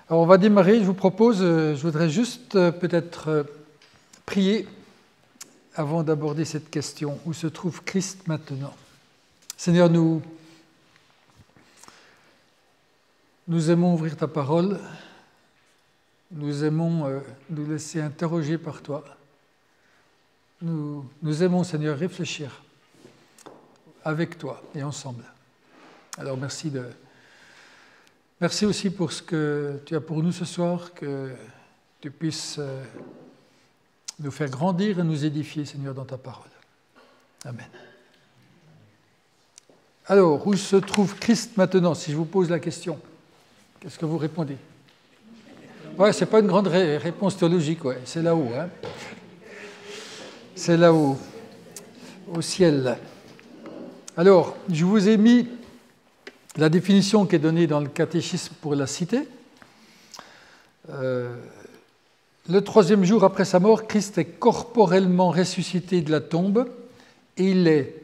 Alors on va démarrer, je vous propose, je voudrais juste peut-être prier avant d'aborder cette question. Où se trouve Christ maintenant? Seigneur, nous aimons ouvrir ta parole, nous aimons nous laisser interroger par toi. Nous aimons, Seigneur, réfléchir avec toi et ensemble. Alors merci aussi pour ce que tu as pour nous ce soir, que tu puisses nous faire grandir et nous édifier, Seigneur, dans ta parole. Amen. Alors, où se trouve Christ maintenant? Si je vous pose la question, qu'est-ce que vous répondez? Ouais, c'est pas une grande réponse théologique, ouais. C'est là-haut, hein. C'est là-haut, au ciel. Alors, je vous ai mis la définition qui est donnée dans le catéchisme pour la cité. Le troisième jour après sa mort, Christ est corporellement ressuscité de la tombe et il est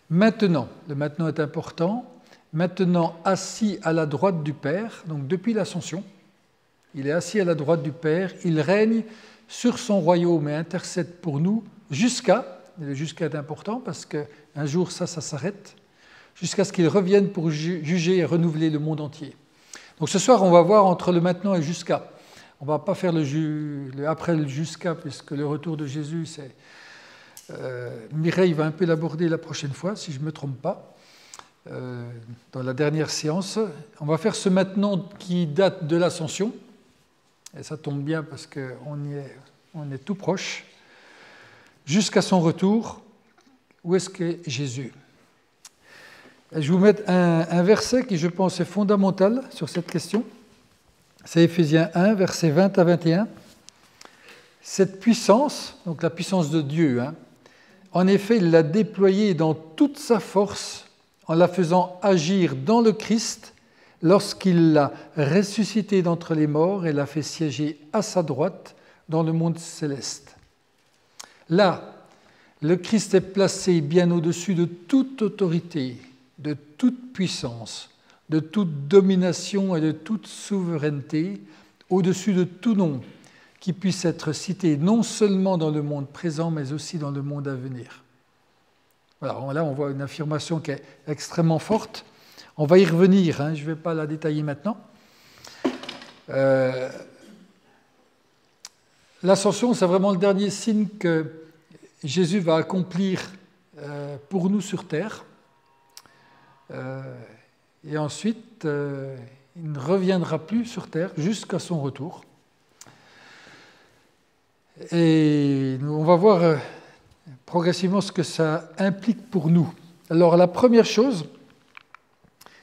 maintenant, le maintenant est important, maintenant assis à la droite du Père, donc depuis l'Ascension, il est assis à la droite du Père, il règne sur son royaume et intercède pour nous jusqu'à, le jusqu'à est important parce qu'un jour ça s'arrête, jusqu'à ce qu'il revienne pour juger et renouveler le monde entier. Donc ce soir, on va voir entre le maintenant et jusqu'à. On ne va pas faire le après le jusqu'à, puisque le retour de Jésus, c'est... Mireille va un peu l'aborder la prochaine fois, si je ne me trompe pas, dans la dernière séance. On va faire ce maintenant qui date de l'Ascension, et ça tombe bien parce qu'on est tout proche, jusqu'à son retour. Où est-ce qu'est Jésus? Je vais vous mettre un verset qui, je pense, est fondamental sur cette question. C'est Éphésiens 1, versets 20 à 21. Cette puissance, donc la puissance de Dieu, en effet, il l'a déployée dans toute sa force en la faisant agir dans le Christ lorsqu'il l'a ressuscité d'entre les morts et l'a fait siéger à sa droite dans le monde céleste. Là, le Christ est placé bien au-dessus de toute autorité, de toute puissance, de toute domination et de toute souveraineté, au-dessus de tout nom qui puisse être cité non seulement dans le monde présent, mais aussi dans le monde à venir. Voilà, là, on voit une affirmation qui est extrêmement forte. On va y revenir, je ne vais pas la détailler maintenant. L'ascension, c'est vraiment le dernier signe que Jésus va accomplir pour nous sur terre. Et ensuite, il ne reviendra plus sur terre jusqu'à son retour. Et on va voir progressivement ce que ça implique pour nous. Alors la première chose,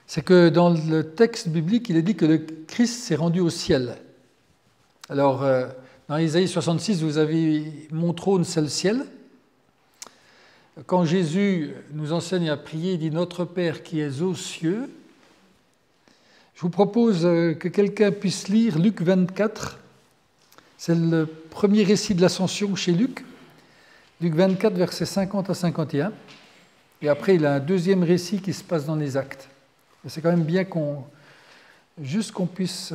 c'est que dans le texte biblique, il est dit que le Christ s'est rendu au ciel. Alors, dans Isaïe 66, vous avez « Mon trône, c'est le ciel ». Quand Jésus nous enseigne à prier, il dit « Notre Père qui es aux cieux », je vous propose que quelqu'un puisse lire Luc 24. C'est le premier récit de l'Ascension chez Luc. Luc 24, versets 50 à 51. Et après, il a un deuxième récit qui se passe dans les Actes. Et c'est quand même bien qu'on puisse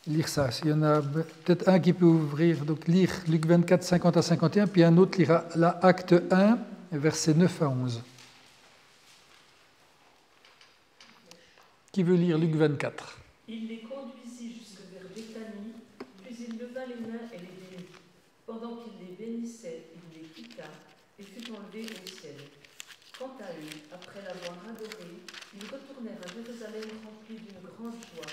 lire ça. Il y en a peut-être un qui peut ouvrir, donc lire Luc 24, 50 à 51, puis un autre lira la Acte 1, versets 9 à 11. Qui veut lire Luc 24? Il les conduisit jusque vers Béthanie, puis il leva les mains et les bénit. Pendant qu'il les bénissait, il les quitta et fut enlevé au ciel. Quant à eux, après l'avoir adoré, ils retournèrent à Jérusalem remplis d'une grande joie.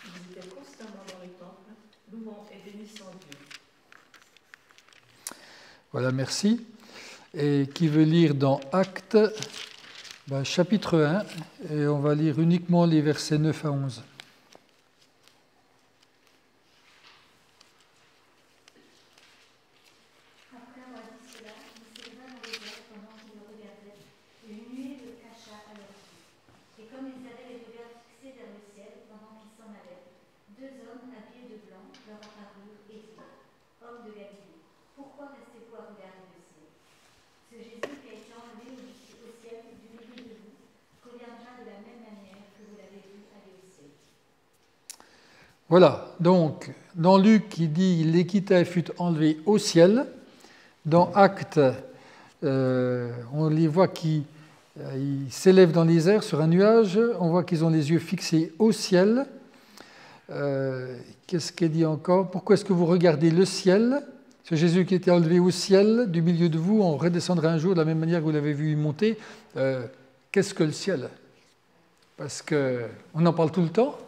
Ils étaient constamment dans le temple, louant et bénissant Dieu. Voilà, merci. Et qui veut lire dans Actes, chapitre 1, et on va lire uniquement les versets 9 à 11. Après avoir dit cela, il s'éleva dans les airs pendant qu'ils le regardaient, et une nuée le cacha à leurs yeux. Et comme ils avaient les regards fixés vers le ciel pendant qu'ils s'en allaient, deux hommes habillés de blanc leur apparurent et dirent : Hommes de Galilée, pourquoi restez-vous à regarder le ciel? Ce Jésus qui a été enlevé au ciel du milieu de vous reviendra de la même manière que vous l'avez vu aller au ciel. Voilà, donc dans Luc, il dit « Il quitta et fut enlevé au ciel ». Dans Actes, on les voit qui s'élèvent dans les airs sur un nuage, on voit qu'ils ont les yeux fixés au ciel. Qu'est-ce qu'il dit encore? Pourquoi est-ce que vous regardez le ciel? C'est Jésus qui était enlevé au ciel, du milieu de vous, on redescendra un jour de la même manière que vous l'avez vu monter. Qu'est-ce que le ciel? Parce qu'on en parle tout le temps,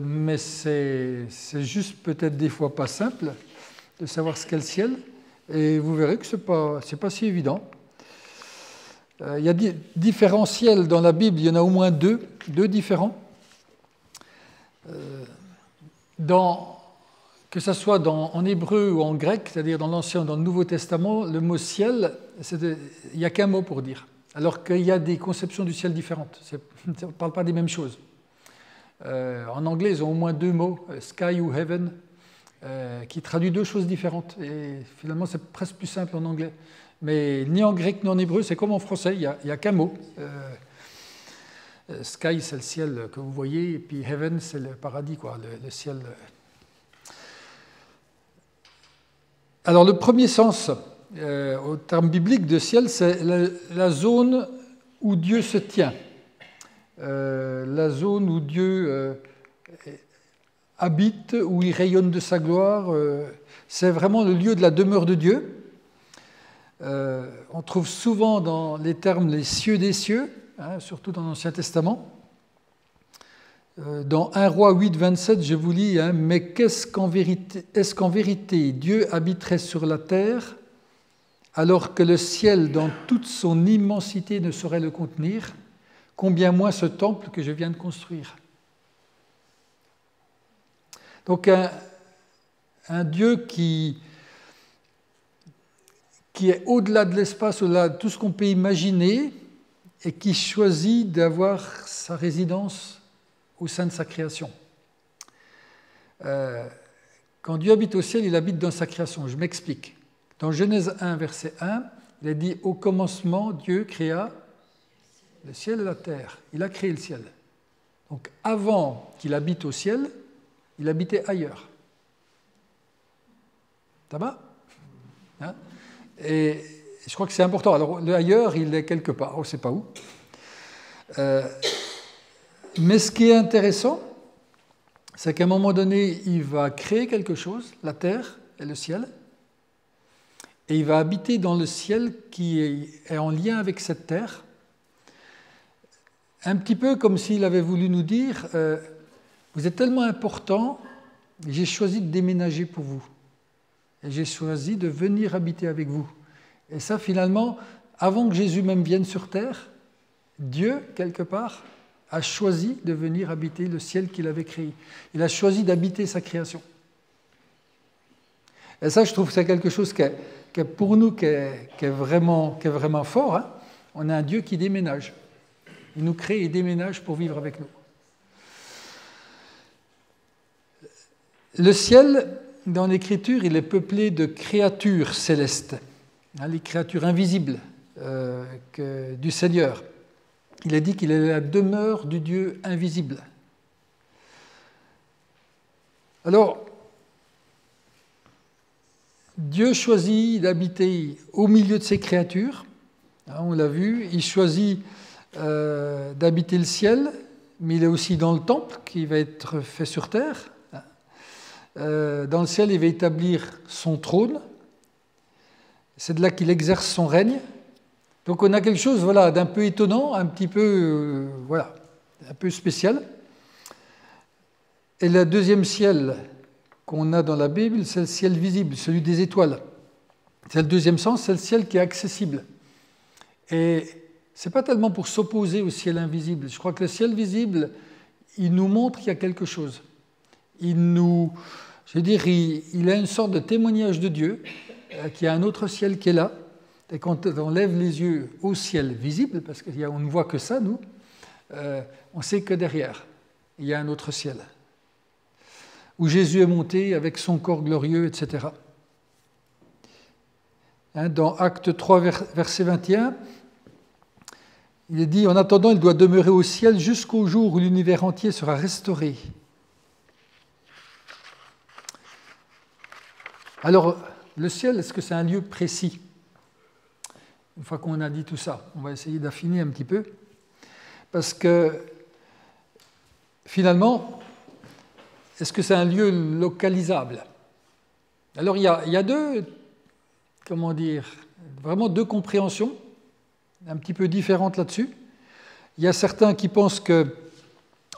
mais c'est juste peut-être des fois pas simple de savoir ce qu'est le ciel, et vous verrez que ce n'est pas si évident. Il y a différents ciels dans la Bible, il y en a au moins deux différents. Que ce soit en hébreu ou en grec, c'est-à-dire dans l'Ancien ou dans le Nouveau Testament, le mot ciel, il n'y a qu'un mot pour dire, alors qu'il y a des conceptions du ciel différentes. On ne parle pas des mêmes choses. En anglais, ils ont au moins deux mots, sky ou heaven, qui traduit deux choses différentes. Et finalement, c'est presque plus simple en anglais. Mais ni en grec ni en hébreu, c'est comme en français, il n'y a qu'un mot. Sky, c'est le ciel que vous voyez, et puis heaven, c'est le paradis, quoi, le ciel. Alors, le premier sens, au terme biblique de ciel, c'est la zone où Dieu se tient. La zone où Dieu habite, où il rayonne de sa gloire. C'est vraiment le lieu de la demeure de Dieu. On trouve souvent dans les termes les cieux des cieux, hein, surtout dans l'Ancien Testament. Dans 1 Roi 8, 27, je vous lis, hein, « Mais est-ce qu'en vérité Dieu habiterait sur la terre, alors que le ciel, dans toute son immensité, ne saurait le contenir, combien moins ce temple que je viens de construire ?» Donc un Dieu qui est au-delà de l'espace, au-delà de tout ce qu'on peut imaginer, et qui choisit d'avoir sa résidence au sein de sa création. Quand Dieu habite au ciel, il habite dans sa création. Je m'explique. Dans Genèse 1, verset 1, il est dit « Au commencement, Dieu créa le ciel et la terre. » Il a créé le ciel. Donc avant qu'il habite au ciel, il habitait ailleurs. Ça va, hein? Et je crois que c'est important. Alors, le ailleurs, il est quelque part, on ne sait pas où. Mais ce qui est intéressant, c'est qu'à un moment donné, il va créer quelque chose, la terre et le ciel, et il va habiter dans le ciel qui est en lien avec cette terre, un petit peu comme s'il avait voulu nous dire vous êtes tellement important, j'ai choisi de déménager pour vous. Et j'ai choisi de venir habiter avec vous. Et ça, finalement, avant que Jésus même vienne sur terre, Dieu, quelque part, a choisi de venir habiter le ciel qu'il avait créé. Il a choisi d'habiter sa création. Et ça, je trouve que c'est quelque chose qui est pour nous qui est vraiment fort. Hein. On a un Dieu qui déménage. Il nous crée et déménage pour vivre avec nous. Le ciel, dans l'Écriture, il est peuplé de créatures célestes, hein, les créatures invisibles du Seigneur. Il a dit qu'il est la demeure du Dieu invisible. Alors, Dieu choisit d'habiter au milieu de ses créatures, hein, on l'a vu, il choisit d'habiter le ciel, mais il est aussi dans le temple qui va être fait sur terre. Dans le ciel, il va établir son trône. C'est de là qu'il exerce son règne. Donc on a quelque chose d'un peu étonnant, un petit peu, un peu spécial. Et le deuxième ciel qu'on a dans la Bible, c'est le ciel visible, celui des étoiles. C'est le deuxième sens, c'est le ciel qui est accessible. Et ce n'est pas tellement pour s'opposer au ciel invisible. Je crois que le ciel visible, il nous montre qu'il y a quelque chose. Il a une sorte de témoignage de Dieu, qu'il y a un autre ciel qui est là. Et quand on lève les yeux au ciel visible, parce qu'on ne voit que ça, nous, on sait que derrière, il y a un autre ciel, où Jésus est monté avec son corps glorieux, etc. Hein, dans Acte 3, verset 21, il est dit « En attendant, il doit demeurer au ciel jusqu'au jour où l'univers entier sera restauré. Alors, le ciel, est-ce que c'est un lieu précis? Une fois qu'on a dit tout ça, on va essayer d'affiner un petit peu. Parce que, finalement, est-ce que c'est un lieu localisable? Alors, il y a vraiment deux compréhensions, un petit peu différentes là-dessus. Il y a certains qui pensent que,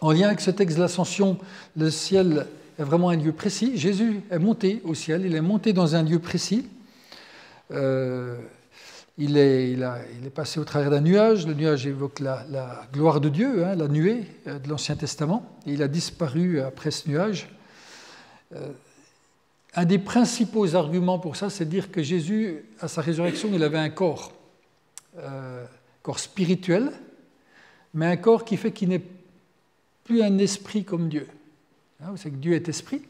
en lien avec ce texte de l'Ascension, le ciel est vraiment un lieu précis. Jésus est monté au ciel, il est monté dans un lieu précis. Il est passé au travers d'un nuage. Le nuage évoque la gloire de Dieu, la nuée de l'Ancien Testament. Et il a disparu après ce nuage. Un des principaux arguments pour ça, c'est de dire que Jésus, à sa résurrection, il avait un corps spirituel, mais un corps qui fait qu'il n'est plus un esprit comme Dieu. Vous savez que Dieu est esprit,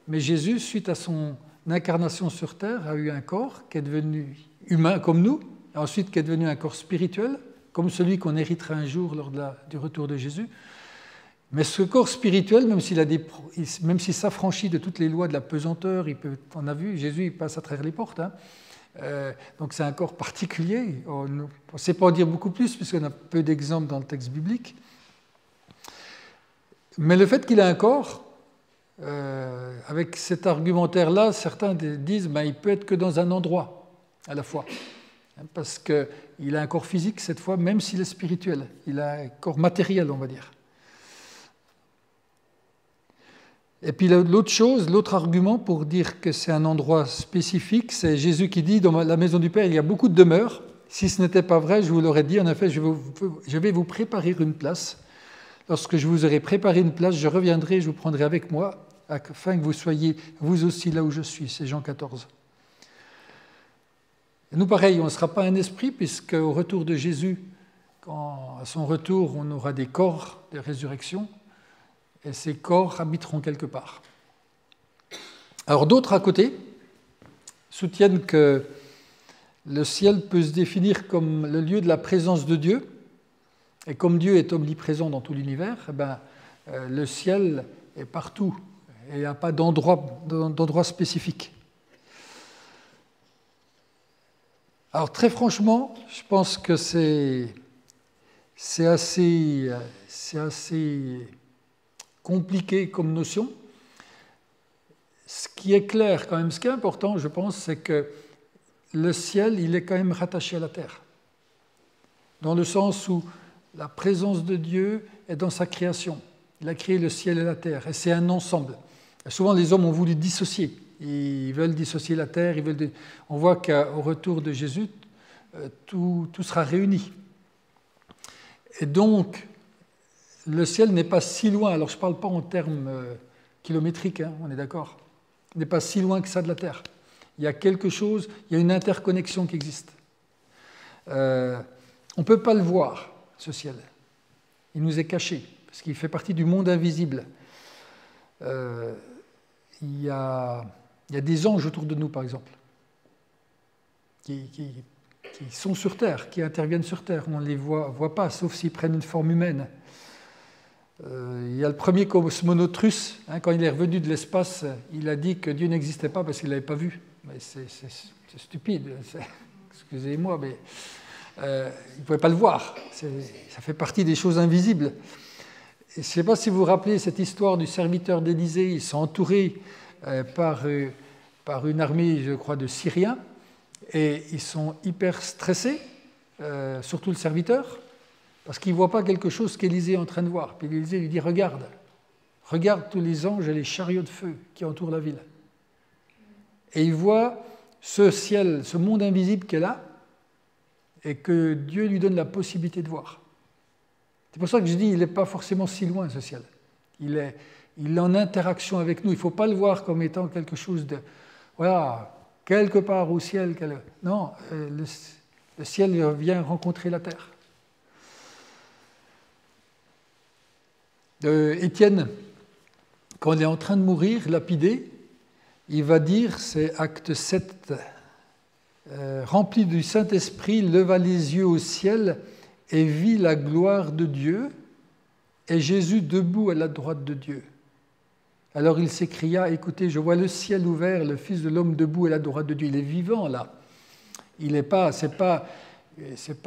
mais Jésus, suite à son incarnation sur terre, a eu un corps qui est devenu humain comme nous, et ensuite qui est devenu un corps spirituel, comme celui qu'on héritera un jour lors du retour de Jésus. Mais ce corps spirituel, même s'il s'affranchit de toutes les lois de la pesanteur, on a vu, Jésus il passe à travers les portes, donc c'est un corps particulier. On ne sait pas en dire beaucoup plus, puisqu'on a peu d'exemples dans le texte biblique. Mais le fait qu'il ait un corps, avec cet argumentaire-là, certains disent il peut être que dans un endroit à la fois. Parce qu'il a un corps physique cette fois, même s'il est spirituel. Il a un corps matériel, on va dire. Et puis l'autre argument pour dire que c'est un endroit spécifique, c'est Jésus qui dit, dans la maison du Père, il y a beaucoup de demeures. Si ce n'était pas vrai, je vous l'aurais dit, en effet, je vais vous préparer une place. Lorsque je vous aurai préparé une place, je reviendrai, je vous prendrai avec moi, afin que vous soyez vous aussi là où je suis. C'est Jean 14. Et nous, pareil, on ne sera pas un esprit, puisqu'au retour de Jésus, à son retour, on aura des corps de résurrection, et ces corps habiteront quelque part. Alors d'autres à côté soutiennent que le ciel peut se définir comme le lieu de la présence de Dieu, et comme Dieu est omniprésent dans tout l'univers, le ciel est partout, et il n'y a pas d'endroit spécifique. Alors très franchement, je pense que c'est assez compliqué comme notion. Ce qui est clair quand même, ce qui est important, je pense, c'est que le ciel, il est quand même rattaché à la terre. Dans le sens où la présence de Dieu est dans sa création. Il a créé le ciel et la terre, et c'est un ensemble. Et souvent, les hommes ont voulu dissocier. Ils veulent dissocier la terre. On voit qu'au retour de Jésus, tout sera réuni. Et donc, le ciel n'est pas si loin. Alors, je ne parle pas en termes kilométriques, on est d'accord. Il n'est pas si loin que ça de la terre. Il y a quelque chose, il y a une interconnexion qui existe. On ne peut pas le voir, ce ciel. Il nous est caché, parce qu'il fait partie du monde invisible. Il y a des anges autour de nous, par exemple, qui sont sur Terre, qui interviennent sur Terre. On ne les voit pas, sauf s'ils prennent une forme humaine. Il y a le premier cosmonaute russe, quand il est revenu de l'espace, il a dit que Dieu n'existait pas parce qu'il ne l'avait pas vu. Mais c'est stupide, excusez-moi, mais il ne pouvait pas le voir. Ça fait partie des choses invisibles. Et je ne sais pas si vous vous rappelez cette histoire du serviteur d'Élysée. Ils sont entourés par une armée, je crois, de Syriens, et ils sont hyper stressés, surtout le serviteur, parce qu'il ne voit pas quelque chose qu'Élysée est en train de voir. Puis Élysée lui dit, regarde tous les anges et les chariots de feu qui entourent la ville. Et il voit ce ciel, ce monde invisible qu'elle a, et que Dieu lui donne la possibilité de voir. C'est pour ça que je dis, il n'est pas forcément si loin, ce ciel. Il est en interaction avec nous. Il ne faut pas le voir comme étant quelque chose de... Voilà, quelque part au ciel. Non, le ciel vient rencontrer la terre. Étienne, quand il est en train de mourir, lapidé, il va dire, c'est acte 7, rempli du Saint-Esprit, leva les yeux au ciel et vit la gloire de Dieu, et Jésus debout à la droite de Dieu. Alors il s'écria, écoutez, je vois le ciel ouvert, le Fils de l'homme debout à la droite de Dieu. Il est vivant là. Il n'est pas, c'est pas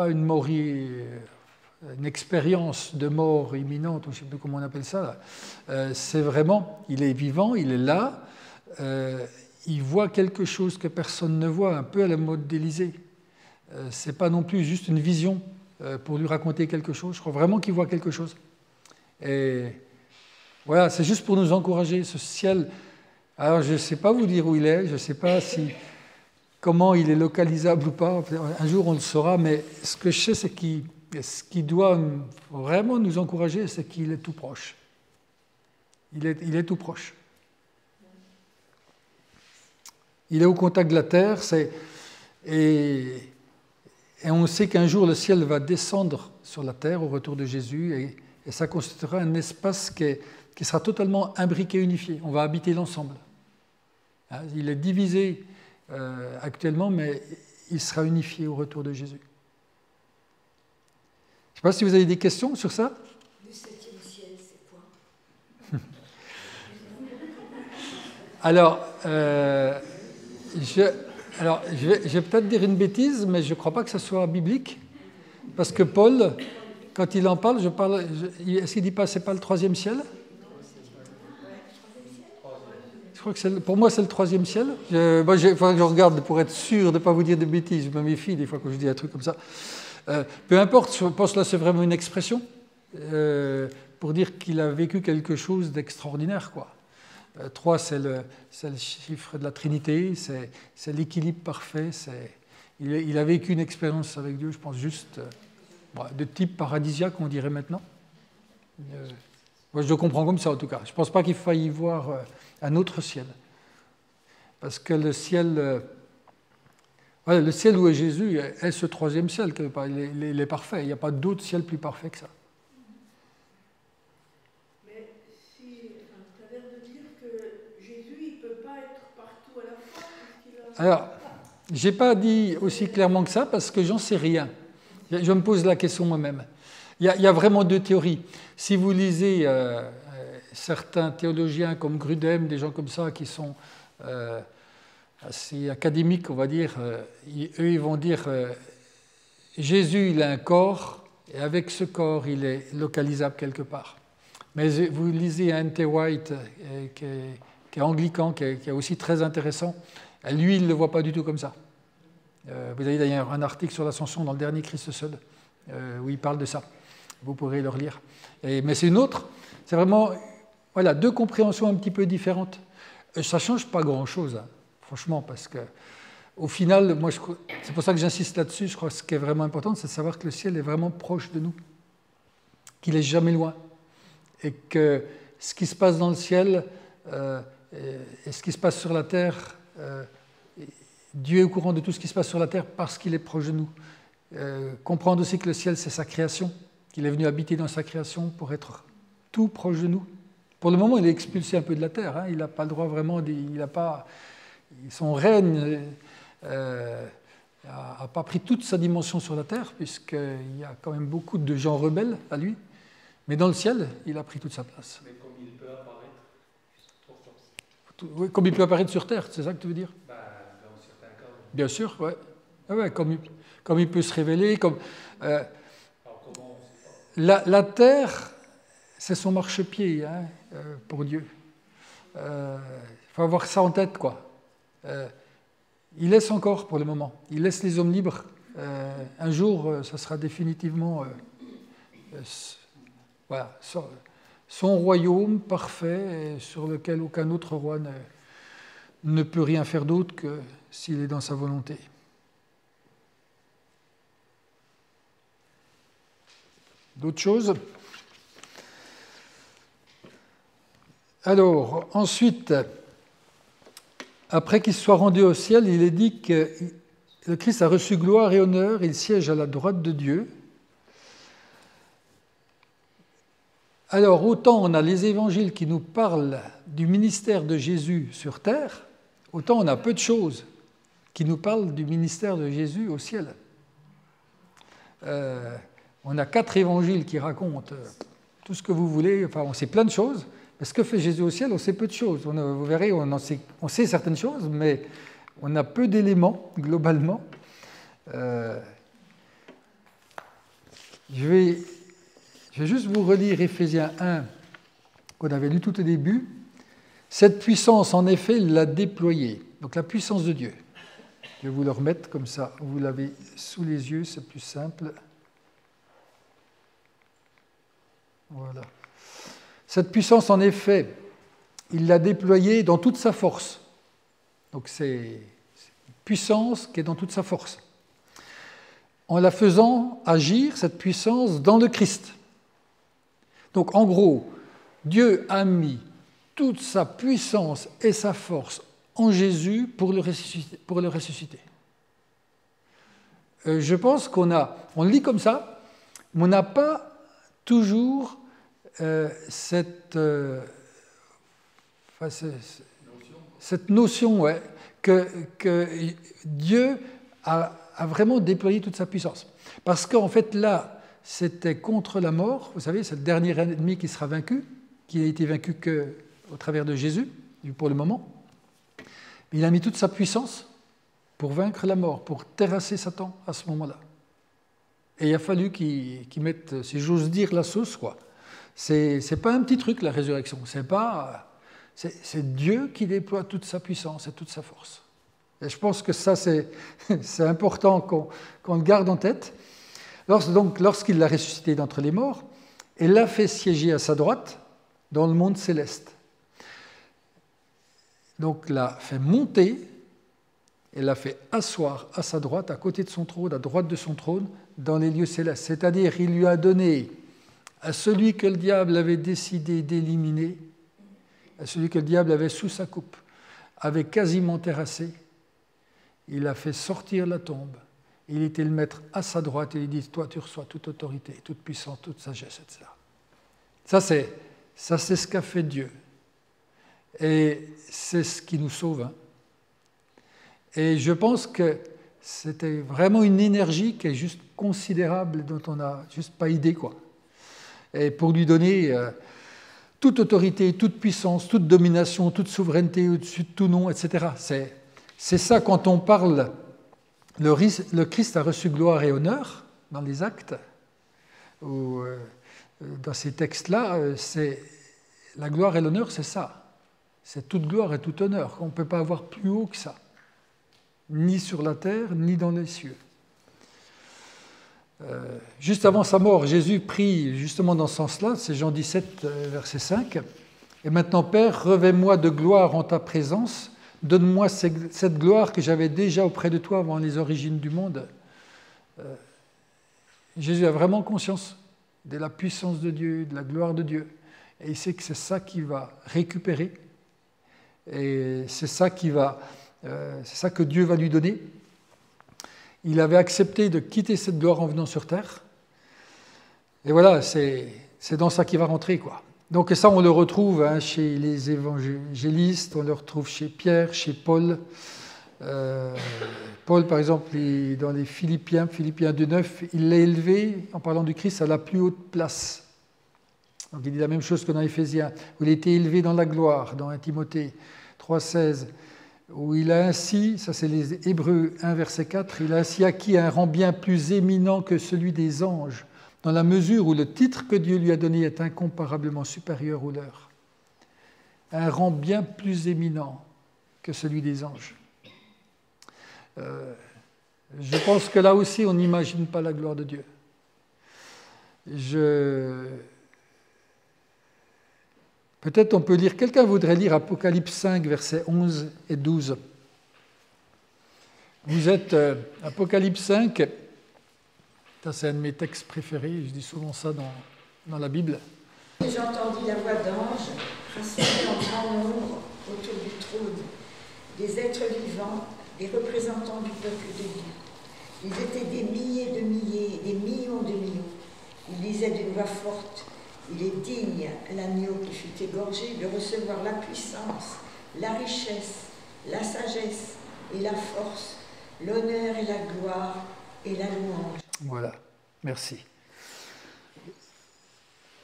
une mort, une expérience de mort imminente, ou je ne sais plus comment on appelle ça. C'est vraiment, il est vivant, il est là. Il voit quelque chose que personne ne voit, un peu à la mode d'Élysée. C'est pas non plus juste une vision pour lui raconter quelque chose. Je crois vraiment qu'il voit quelque chose. Et voilà, c'est juste pour nous encourager, ce ciel. Alors, je ne sais pas vous dire où il est, je ne sais pas comment il est localisable ou pas. Un jour, on le saura, mais ce que je sais, c'est ce qui doit vraiment nous encourager, c'est qu'il est tout proche. Il est tout proche. Il est au contact de la terre, et on sait qu'un jour, le ciel va descendre sur la terre au retour de Jésus, et ça constituera un espace qui sera totalement imbriqué, unifié. On va habiter l'ensemble. Il est divisé actuellement, mais il sera unifié au retour de Jésus. Je ne sais pas si vous avez des questions sur ça. Le 7e ciel, c'est quoi? Alors, je vais peut-être dire une bêtise, mais je ne crois pas que ce soit biblique, parce que Paul, quand il en parle, est-ce qu'il ne dit pas c'est pas le 3e ciel? Je crois que pour moi c'est le 3e ciel. Il faudrait que je regarde pour être sûr de ne pas vous dire de bêtises. Je me méfie des fois quand je dis un truc comme ça. Peu importe, je pense que là c'est vraiment une expression pour dire qu'il a vécu quelque chose d'extraordinaire, quoi. 3, c'est le chiffre de la Trinité, c'est l'équilibre parfait. Il a vécu une expérience avec Dieu, je pense, juste de type paradisiaque, on dirait maintenant. Moi, je le comprends comme ça, en tout cas. Je ne pense pas qu'il faille y voir un autre ciel. Parce que le ciel où est Jésus est ce 3e ciel. Il est parfait. Il n'y a pas d'autre ciel plus parfait que ça. Alors, je n'ai pas dit aussi clairement que ça parce que j'en sais rien. Je me pose la question moi-même. Il y a vraiment 2 théories. Si vous lisez certains théologiens comme Grudem, des gens comme ça qui sont assez académiques, on va dire, eux ils vont dire Jésus il a un corps et avec ce corps il est localisable quelque part. Mais vous lisez N.T. White qui est anglican, qui est aussi très intéressant. Lui, il ne le voit pas du tout comme ça. Vous avez d'ailleurs un article sur l'ascension dans le dernier Christ seul, où il parle de ça. Vous pourrez le relire. Mais c'est une autre. C'est vraiment 2 compréhensions un petit peu différentes. Ça ne change pas grand-chose, hein, franchement, parce qu'au final, c'est pour ça que j'insiste là-dessus, je crois que ce qui est vraiment important, c'est de savoir que le ciel est vraiment proche de nous, qu'il n'est jamais loin, et que ce qui se passe dans le ciel et ce qui se passe sur la terre, Dieu est au courant de tout ce qui se passe sur la terre parce qu'il est proche de nous. Comprendre aussi que le ciel, c'est sa création, qu'il est venu habiter dans sa création pour être tout proche de nous. Pour le moment, il est expulsé un peu de la terre. Hein, il n'a pas le droit vraiment, son règne n'a pas pris toute sa dimension sur la terre, puisqu'il y a quand même beaucoup de gens rebelles à lui. Mais dans le ciel, il a pris toute sa place. Mais comme il peut apparaître Oui, comme il peut apparaître sur terre, c'est ça que tu veux dire? Dans certains cas. Bien sûr, oui. Ouais, comme il peut se révéler. Alors comment on sait pas? La terre, c'est son marchepied pour Dieu. Il faut avoir ça en tête, quoi. Il laisse encore pour le moment. Il laisse les hommes libres. Un jour, ça sera définitivement son royaume parfait sur lequel aucun autre roi ne peut rien faire d'autre que s'il est dans sa volonté. D'autres choses? Alors, ensuite, après qu'il soit rendu au ciel, il est dit que le Christ a reçu gloire et honneur, il siège à la droite de Dieu. Alors, autant on a les évangiles qui nous parlent du ministère de Jésus sur terre, autant on a peu de choses qui nous parlent du ministère de Jésus au ciel. On a 4 évangiles qui racontent tout ce que vous voulez, enfin on sait plein de choses, Mais ce que fait Jésus au ciel, on sait peu de choses. Vous verrez, on sait certaines choses, mais on a peu d'éléments, globalement. Je vais juste vous relire Éphésiens 1, qu'on avait lu tout au début. Cette puissance, en effet, il l'a déployée. Donc la puissance de Dieu. Je vais vous le remettre comme ça, vous l'avez sous les yeux, c'est plus simple. Voilà. Cette puissance, en effet, il l'a déployée dans toute sa force. Donc c'est une puissance qui est dans toute sa force. En la faisant agir, cette puissance, dans le Christ. Donc en gros, Dieu a mis toute sa puissance et sa force en Jésus pour le ressusciter. Je pense qu'on le lit comme ça, mais on n'a pas toujours cette notion ouais, que Dieu a vraiment déployé toute sa puissance. Parce qu'en fait, là, c'était contre la mort, vous savez, c'est le dernier ennemi qui sera vaincu, qui n'a été vaincu qu'au travers de Jésus, pour le moment. Il a mis toute sa puissance pour vaincre la mort, pour terrasser Satan à ce moment-là. Et il a fallu qu'il mette, si j'ose dire, la sauce, quoi. C'est pas un petit truc, la résurrection. C'est Dieu qui déploie toute sa puissance et toute sa force. Et je pense que ça, c'est important qu'on le garde en tête. Lorsqu'il l'a ressuscité d'entre les morts, il l'a fait siéger à sa droite dans le monde céleste. Donc l'a fait monter et l'a fait asseoir à sa droite, à côté de son trône, à droite de son trône, dans les lieux célestes. C'est-à-dire, il lui a donné à celui que le diable avait décidé d'éliminer, à celui que le diable avait sous sa coupe, avait quasiment terrassé, il a fait sortir la tombe. Il était le mettre à sa droite et il dit, toi tu reçois toute autorité, toute puissance, toute sagesse, etc. Ça c'est ce qu'a fait Dieu. Et c'est ce qui nous sauve. Hein. Et je pense que c'était vraiment une énergie qui est juste considérable, dont on n'a juste pas idée, quoi. Et pour lui donner toute autorité, toute puissance, toute domination, toute souveraineté au-dessus de tout nom, etc. C'est ça quand on parle, le Christ a reçu gloire et honneur dans les actes, ou dans ces textes-là, la gloire et l'honneur, c'est ça. C'est toute gloire et tout honneur. On ne peut pas avoir plus haut que ça, ni sur la terre, ni dans les cieux. Juste avant sa mort, Jésus prie justement dans ce sens-là, c'est Jean 17, verset 5. « Et maintenant, Père, revêt-moi de gloire en ta présence, donne-moi cette gloire que j'avais déjà auprès de toi avant les origines du monde. » Jésus a vraiment conscience de la puissance de Dieu, de la gloire de Dieu. Et il sait que c'est ça qu'il va récupérer. Et c'est ça que Dieu va lui donner. Il avait accepté de quitter cette gloire en venant sur terre. Et voilà, c'est dans ça qu'il va rentrer, quoi. Donc ça, on le retrouve chez les évangélistes, on le retrouve chez Pierre, chez Paul. Paul, par exemple, dans les Philippiens 2,9, il l'a élevé, en parlant du Christ, à la plus haute place. Donc il dit la même chose que dans Éphésiens, où il a été élevé dans la gloire, dans 1 Timothée 3,16, où il a ainsi, ça c'est les Hébreux 1, verset 4, il a ainsi acquis un rang bien plus éminent que celui des anges, dans la mesure où le titre que Dieu lui a donné est incomparablement supérieur au leur. Un rang bien plus éminent que celui des anges. Je pense que là aussi, on n'imagine pas la gloire de Dieu. Peut-être on peut lire, quelqu'un voudrait lire Apocalypse 5, versets 11 et 12. Vous êtes Apocalypse 5, ça c'est un de mes textes préférés, je dis souvent ça dans la Bible. J'entendis la voix d'anges rassemblés en grand nombre autour du trône, des êtres vivants, des représentants du peuple de Dieu. Ils étaient des milliers de milliers, des millions de millions. Ils disaient d'une voix forte, il est digne, l'agneau qui fut égorgé, de recevoir la puissance, la richesse, la sagesse et la force, l'honneur et la gloire et la louange. Voilà, merci.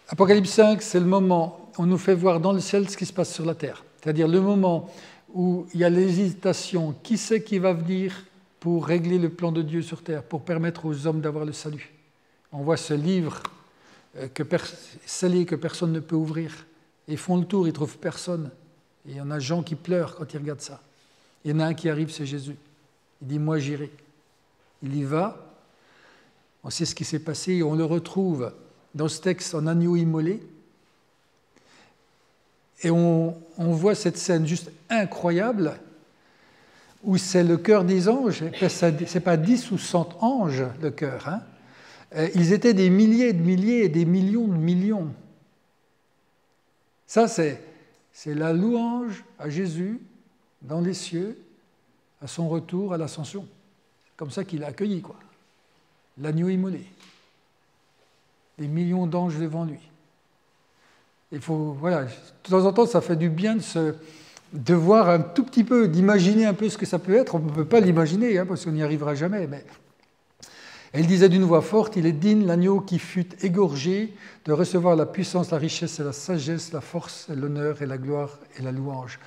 Apocalypse 5, c'est le moment on nous fait voir dans le ciel ce qui se passe sur la terre. C'est-à-dire le moment où il y a l'hésitation, qui c'est qui va venir pour régler le plan de Dieu sur terre, pour permettre aux hommes d'avoir le salut. On voit ce livre scellé que personne ne peut ouvrir. Ils font le tour, ils ne trouvent personne. Et il y en a gens qui pleurent quand ils regardent ça. Il y en a un qui arrive, c'est Jésus. Il dit, moi j'irai. Il y va. On sait ce qui s'est passé. On le retrouve dans ce texte en agneau immolé. Et on voit cette scène juste incroyable où c'est le chœur des anges. Ce n'est pas 10 ou 100 anges, le chœur. Hein. Ils étaient des milliers et de milliers et des millions de millions. Ça, c'est la louange à Jésus dans les cieux, à son retour à l'ascension. C'est comme ça qu'il a accueilli, quoi. L'agneau immolé. Des millions d'anges devant lui. Il faut, voilà, de temps en temps, ça fait du bien de voir un tout petit peu, d'imaginer un peu ce que ça peut être. On ne peut pas l'imaginer, hein, parce qu'on n'y arrivera jamais. Mais elle disait d'une voix forte, il est digne l'agneau qui fut égorgé de recevoir la puissance, la richesse et la sagesse, la force et l'honneur et la gloire et la louange.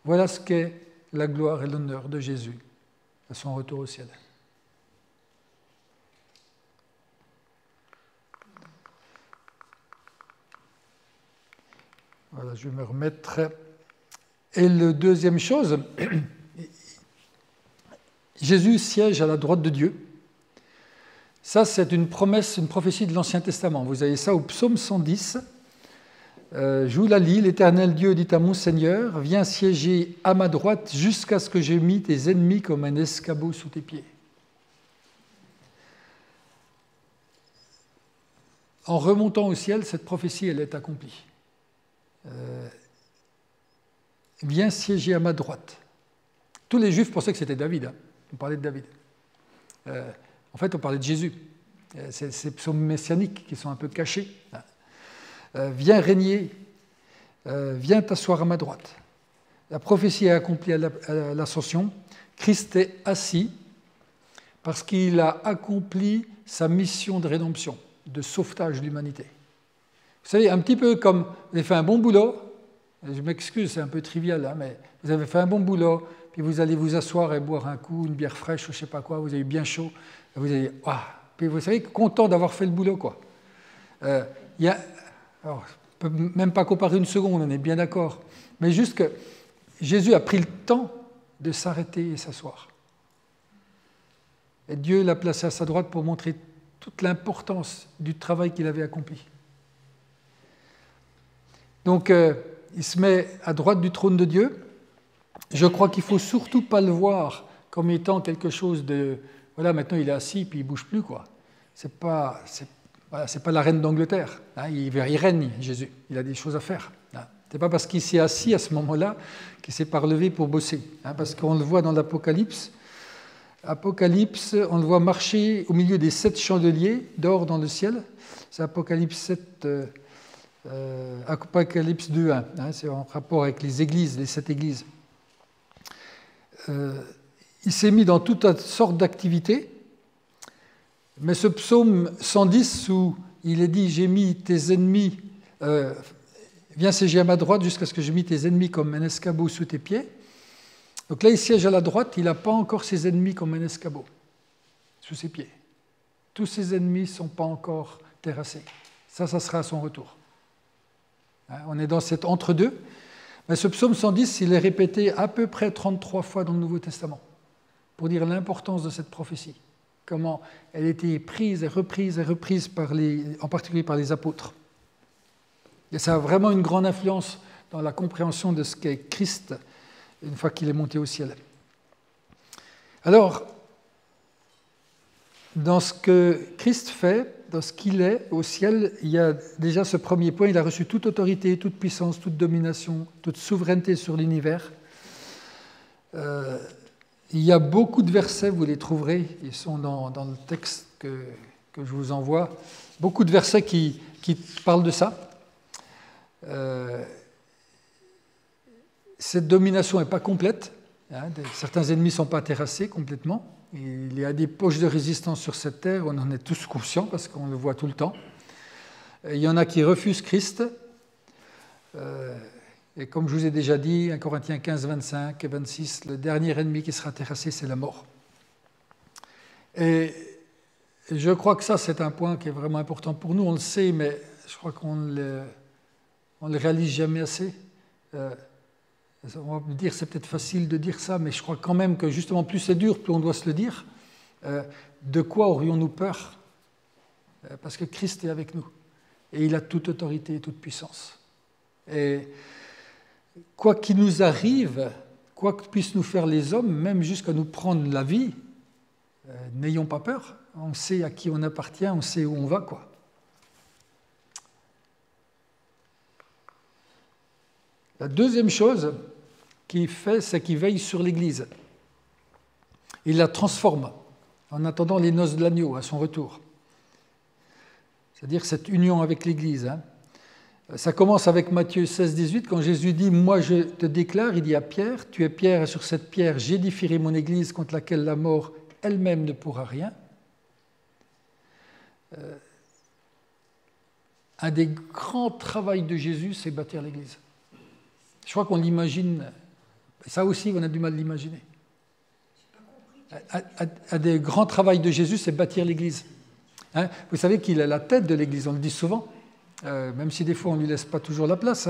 Voilà ce qu'est la gloire et l'honneur de Jésus à son retour au ciel. Voilà, je vais me remettre. Et la deuxième chose, Jésus siège à la droite de Dieu. Ça, c'est une promesse, une prophétie de l'Ancien Testament. Vous avez ça au psaume 110. Je vous la lis. L'Éternel Dieu dit à mon Seigneur, viens siéger à ma droite jusqu'à ce que j'aie mis tes ennemis comme un escabeau sous tes pieds. En remontant au ciel, cette prophétie, elle est accomplie. Viens siéger à ma droite. Tous les Juifs pensaient que c'était David. Hein. On parlait de David. En fait, on parlait de Jésus. C'est ces psaumes messianiques qui sont un peu cachés. Viens régner, viens t'asseoir à ma droite. La prophétie est accomplie à l'ascension. Christ est assis parce qu'il a accompli sa mission de rédemption, de sauvetage de l'humanité. Vous savez, un petit peu comme vous avez fait un bon boulot, je m'excuse, c'est un peu trivial, hein, mais vous avez fait un bon boulot, puis vous allez vous asseoir et boire un coup, une bière fraîche ou je ne sais pas quoi, vous avez bien chaud, et vous allez, waouh, puis vous savez, content d'avoir fait le boulot, quoi. Alors, on ne peut même pas comparer une seconde, on est bien d'accord, mais juste que Jésus a pris le temps de s'arrêter et s'asseoir. Et Dieu l'a placé à sa droite pour montrer toute l'importance du travail qu'il avait accompli. Donc, il se met à droite du trône de Dieu. Je crois qu'il ne faut surtout pas le voir comme étant quelque chose de... Voilà, maintenant il est assis, puis il ne bouge plus, quoi. C'est pas la reine d'Angleterre. Hein, il règne, Jésus. Il a des choses à faire. Hein. Ce n'est pas parce qu'il s'est assis à ce moment-là qu'il ne s'est pas relevé pour bosser. Hein, parce qu'on le voit dans l'Apocalypse. Apocalypse, on le voit marcher au milieu des 7 chandeliers d'or dans le ciel. C'est Apocalypse 7... Apocalypse 2.1, hein, c'est en rapport avec les églises, les 7 églises. Il s'est mis dans toutes sortes d'activités, mais ce psaume 110 où il est dit « J'ai mis tes ennemis, viens siéger à ma droite jusqu'à ce que j'ai mis tes ennemis comme un escabeau sous tes pieds ». Donc là, il siège à la droite, il n'a pas encore ses ennemis comme un escabeau sous ses pieds. Tous ses ennemis ne sont pas encore terrassés. Ça sera à son retour. On est dans cet entre-deux. Mais ce psaume 110, il est répété à peu près 33 fois dans le Nouveau Testament pour dire l'importance de cette prophétie. Comment elle a été prise et reprise en particulier par les apôtres. Et ça a vraiment une grande influence dans la compréhension de ce qu'est Christ une fois qu'il est monté au ciel. Alors, dans ce que Christ fait, dans ce qu'il est au ciel, il y a déjà ce premier point, il a reçu toute autorité, toute puissance, toute domination, toute souveraineté sur l'univers. Il y a beaucoup de versets, vous les trouverez, ils sont dans le texte que je vous envoie, beaucoup de versets qui parlent de ça. Cette domination n'est pas complète, hein, certains ennemis ne sont pas terrassés complètement. Il y a des poches de résistance sur cette terre, on en est tous conscients parce qu'on le voit tout le temps. Il y en a qui refusent Christ. Et comme je vous ai déjà dit, 1 Corinthiens 15, 25 et 26, le dernier ennemi qui sera terrassé, c'est la mort. Et je crois que ça, c'est un point qui est vraiment important pour nous. On le sait, mais je crois qu'on ne le réalise jamais assez. On va me dire, c'est peut-être facile de dire ça, mais je crois quand même que justement, plus c'est dur, plus on doit se le dire. De quoi aurions-nous peur? Parce que Christ est avec nous. Et il a toute autorité et toute puissance. Et quoi qu'il nous arrive, quoi que puissent nous faire les hommes, même jusqu'à nous prendre la vie, n'ayons pas peur. On sait à qui on appartient, on sait où on va, quoi. La deuxième chose qu'il fait, c'est qu'il veille sur l'Église. Il la transforme en attendant les noces de l'agneau à son retour. C'est-à-dire cette union avec l'Église. Ça commence avec Matthieu 16, 18, quand Jésus dit « Moi je te déclare », il dit à Pierre, « Tu es Pierre, et sur cette pierre j'édifierai mon Église contre laquelle la mort elle-même ne pourra rien. » Un des grands travaux de Jésus, c'est bâtir l'Église. Je crois qu'on l'imagine, ça aussi on a du mal à l'imaginer. Un des grands travaux de Jésus, c'est bâtir l'Église. Vous savez qu'il est la tête de l'Église, on le dit souvent, même si des fois on ne lui laisse pas toujours la place.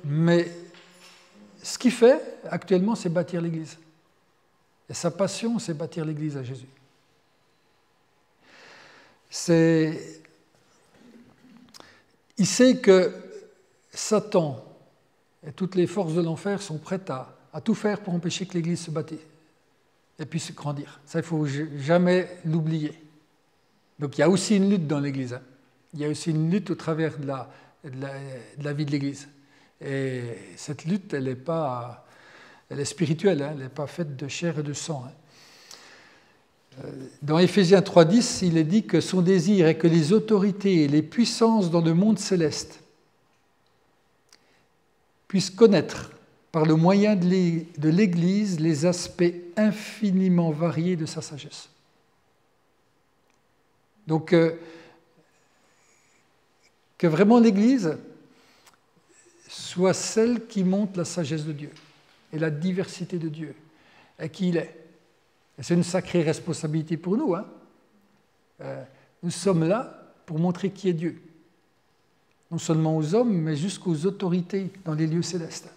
Mais ce qu'il fait actuellement, c'est bâtir l'Église. Et sa passion, c'est bâtir l'Église à Jésus. Il sait que Satan et toutes les forces de l'enfer sont prêtes à tout faire pour empêcher que l'Église se bâtisse et puisse grandir. Ça, il ne faut jamais l'oublier. Donc il y a aussi une lutte dans l'Église. Il y a aussi une lutte au travers de la vie de l'Église. Et cette lutte, elle est spirituelle, elle n'est pas faite de chair et de sang. Dans Éphésiens 3.10, il est dit que son désir est que les autorités et les puissances dans le monde céleste puissent connaître par le moyen de l'Église les aspects infiniment variés de sa sagesse. Donc, que vraiment l'Église soit celle qui montre la sagesse de Dieu et la diversité de Dieu et qui il est. Et c'est une sacrée responsabilité pour nous. Nous sommes là pour montrer qui est Dieu. Non seulement aux hommes, mais jusqu'aux autorités dans les lieux célestes.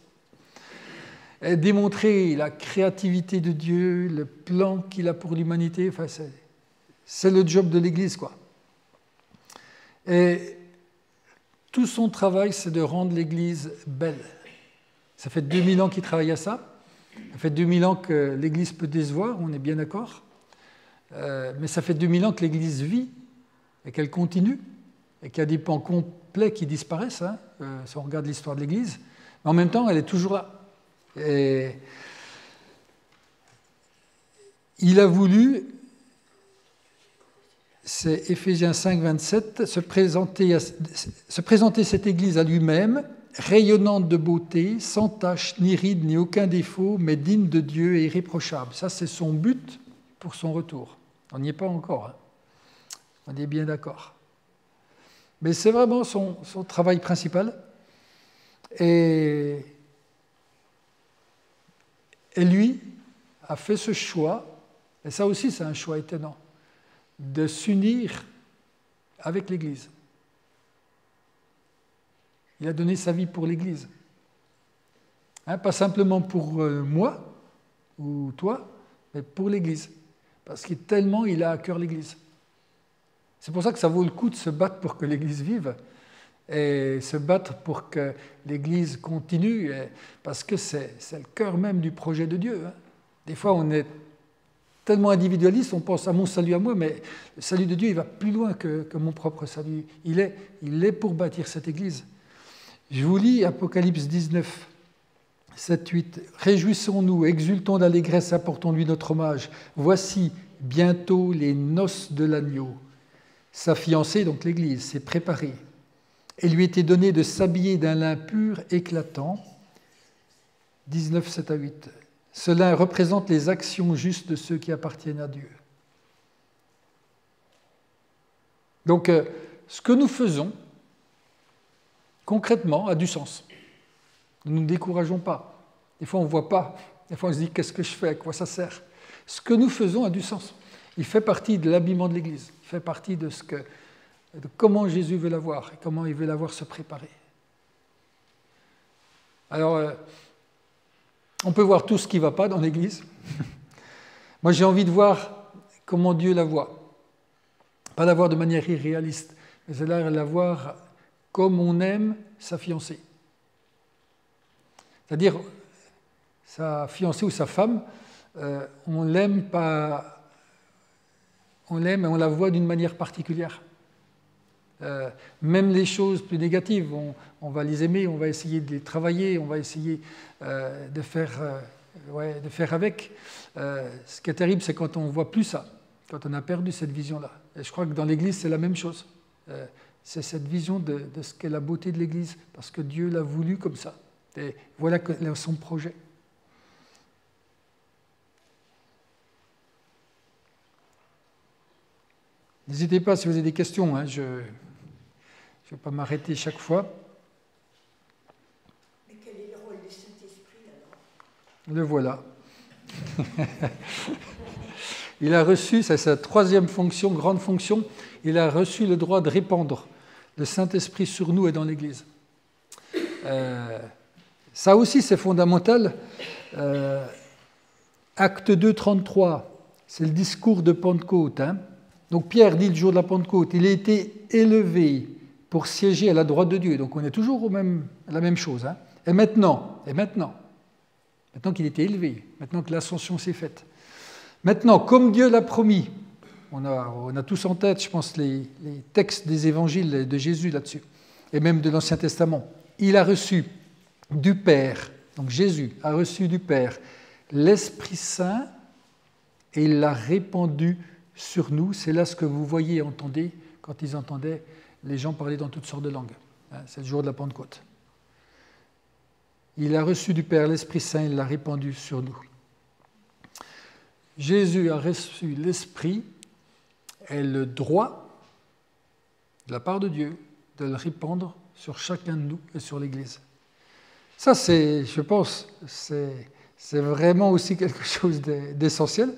Et démontrer la créativité de Dieu, le plan qu'il a pour l'humanité, enfin, c'est le job de l'Église, quoi. Et tout son travail, c'est de rendre l'Église belle. Ça fait 2000 ans qu'il travaille à ça. Ça fait 2000 ans que l'Église peut décevoir, on est bien d'accord. Mais ça fait 2000 ans que l'Église vit et qu'elle continue et qu'il y a des pans complets qui disparaissent, si on regarde l'histoire de l'Église. Mais en même temps, elle est toujours là. Et il a voulu, c'est Éphésiens 5, 27, se présenter cette Église à lui-même, rayonnante de beauté, sans tache, ni ride, ni aucun défaut, mais digne de Dieu et irréprochable. Ça, c'est son but pour son retour. On n'y est pas encore. On est bien d'accord. Mais c'est vraiment son travail principal. Et lui a fait ce choix, et ça aussi c'est un choix étonnant, de s'unir avec l'Église. Il a donné sa vie pour l'Église. Pas simplement pour moi ou toi, mais pour l'Église. Parce que tellement il a à cœur l'Église. C'est pour ça que ça vaut le coup de se battre pour que l'Église vive et se battre pour que l'Église continue, parce que c'est le cœur même du projet de Dieu. Des fois, on est tellement individualiste, on pense à mon salut à moi, mais le salut de Dieu, il va plus loin que mon propre salut. Il est pour bâtir cette Église. Je vous lis Apocalypse 19, 7, 8. « Réjouissons-nous, exultons d'allégresse, apportons-lui notre hommage. Voici bientôt les noces de l'agneau. » Sa fiancée, donc l'Église, s'est préparée. Et lui était donné de s'habiller d'un lin pur éclatant. 19, 7 à 8. Ce lin représente les actions justes de ceux qui appartiennent à Dieu. Donc, ce que nous faisons, concrètement, a du sens. Ne nous décourageons pas. Des fois, on ne voit pas. Des fois, on se dit, qu'est-ce que je fais? À quoi ça sert? Ce que nous faisons a du sens. Il fait partie de l'habillement de l'Église. Il fait partie de comment Jésus veut la voir et comment il veut la voir se préparer. Alors, on peut voir tout ce qui ne va pas dans l'Église. Moi, j'ai envie de voir comment Dieu la voit. Pas la voir de manière irréaliste, mais c'est la voir comme on aime sa fiancée. C'est-à-dire, sa fiancée ou sa femme, on l'aime pas, on l'aime et on la voit d'une manière particulière. Même les choses plus négatives, on va les aimer, on va essayer de les travailler, on va essayer de faire avec. Ce qui est terrible, c'est quand on ne voit plus ça, quand on a perdu cette vision-là. Et je crois que dans l'Église, c'est la même chose. C'est cette vision de ce qu'est la beauté de l'Église, parce que Dieu l'a voulu comme ça. Et voilà son projet. N'hésitez pas si vous avez des questions, hein, je ne vais pas m'arrêter chaque fois. Mais quel est le rôle du Saint-Esprit alors? Le voilà. Il a reçu, c'est sa troisième fonction, grande fonction, il a reçu le droit de répandre le Saint-Esprit sur nous et dans l'Église. Ça aussi, c'est fondamental. Acte 2, 33, c'est le discours de Pentecôte. Hein. Donc Pierre dit le jour de la Pentecôte, il a été élevé pour siéger à la droite de Dieu. Donc on est toujours à la même chose. Hein. Et maintenant qu'il était élevé, maintenant que l'ascension s'est faite, maintenant, comme Dieu l'a promis, on a tous en tête, je pense, les textes des évangiles de Jésus là-dessus, et même de l'Ancien Testament. Il a reçu du Père, donc Jésus a reçu du Père l'Esprit Saint et il l'a répandu sur nous. C'est là ce que vous voyez et entendez quand ils entendaient les gens parler dans toutes sortes de langues. C'est le jour de la Pentecôte. Il a reçu du Père l'Esprit Saint, il l'a répandu sur nous. Jésus a reçu l'Esprit et le droit, de la part de Dieu, de le répandre sur chacun de nous et sur l'Église. Ça, je pense, c'est vraiment aussi quelque chose d'essentiel.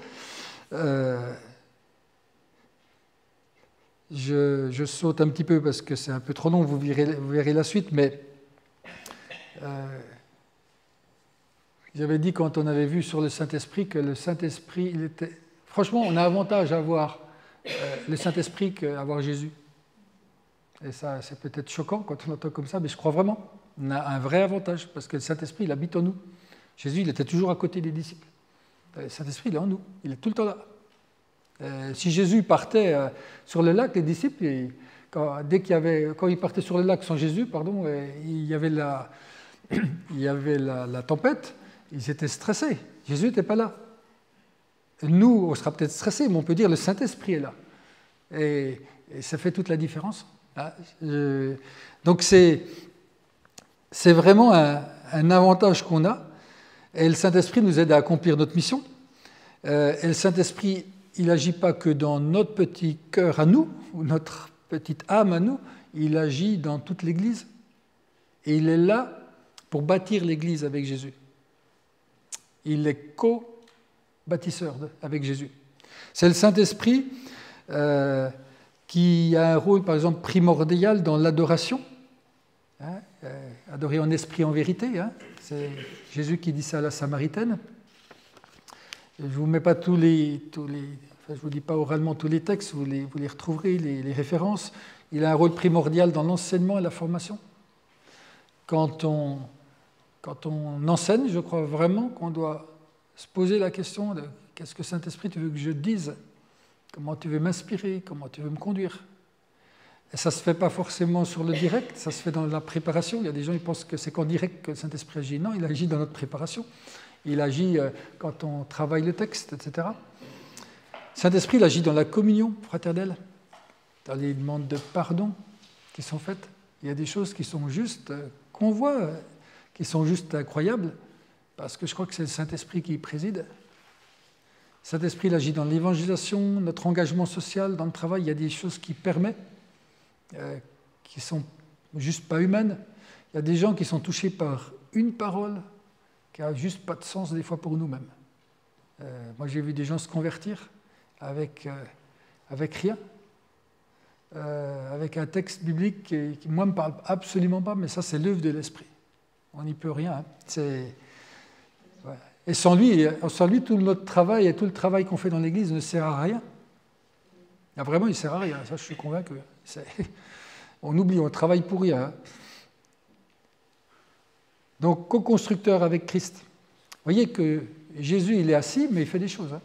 Je saute un petit peu parce que c'est un peu trop long, vous verrez la suite, mais j'avais dit quand on avait vu sur le Saint-Esprit que le Saint-Esprit, franchement, on a avantage à avoir le Saint-Esprit qu'à avoir Jésus. Et ça, c'est peut-être choquant quand on entend comme ça, mais je crois vraiment. On a un vrai avantage, parce que le Saint-Esprit, il habite en nous. Jésus, il était toujours à côté des disciples. Le Saint-Esprit, il est en nous. Il est tout le temps là. Si Jésus partait sur le lac, les disciples, quand il partait sur le lac sans Jésus, il y avait la tempête, ils étaient stressés. Jésus n'était pas là. Nous, on sera peut-être stressés, mais on peut dire le Saint-Esprit est là. Et ça fait toute la différence. Donc c'est vraiment un avantage qu'on a. Et le Saint-Esprit nous aide à accomplir notre mission. Et le Saint-Esprit, il n'agit pas que dans notre petit cœur à nous, ou notre petite âme à nous, il agit dans toute l'Église. Et il est là pour bâtir l'Église avec Jésus. Il est co-bâtisseur avec Jésus. C'est le Saint-Esprit qui a un rôle, par exemple, primordial dans l'adoration. Adorer en esprit, en vérité. C'est Jésus qui dit ça à la Samaritaine. Je ne vous mets pas je vous dis pas oralement tous les textes, vous les retrouverez, les références. Il a un rôle primordial dans l'enseignement et la formation. Quand on enseigne, je crois vraiment qu'on doit se poser la question de qu'est-ce que Saint-Esprit tu veux que je dise, comment tu veux m'inspirer, comment tu veux me conduire. Et ça ne se fait pas forcément sur le direct, ça se fait dans la préparation. Il y a des gens qui pensent que c'est qu'en direct que le Saint-Esprit agit. Non, il agit dans notre préparation. Il agit quand on travaille le texte, etc. Saint-Esprit, il agit dans la communion fraternelle, dans les demandes de pardon qui sont faites. Il y a des choses qui sont justes, qu'on voit, qui sont juste incroyables, parce que je crois que c'est le Saint-Esprit qui y préside. Le Saint-Esprit, il agit dans l'évangélisation, notre engagement social, dans le travail. Il y a des choses qui permettent, qui ne sont juste pas humaines. Il y a des gens qui sont touchés par une parole qui n'a juste pas de sens des fois pour nous-mêmes. Moi, j'ai vu des gens se convertir avec rien, avec un texte biblique qui moi, ne me parle absolument pas, mais ça, c'est l'œuvre de l'Esprit. On n'y peut rien. Ouais. Et sans lui, tout notre travail et tout le travail qu'on fait dans l'Église ne sert à rien. Vraiment, il ne sert à rien. Ça, je suis convaincu. On oublie, on travaille pour rien. Donc, co-constructeur avec Christ. Vous voyez que Jésus, il est assis, mais il fait des choses.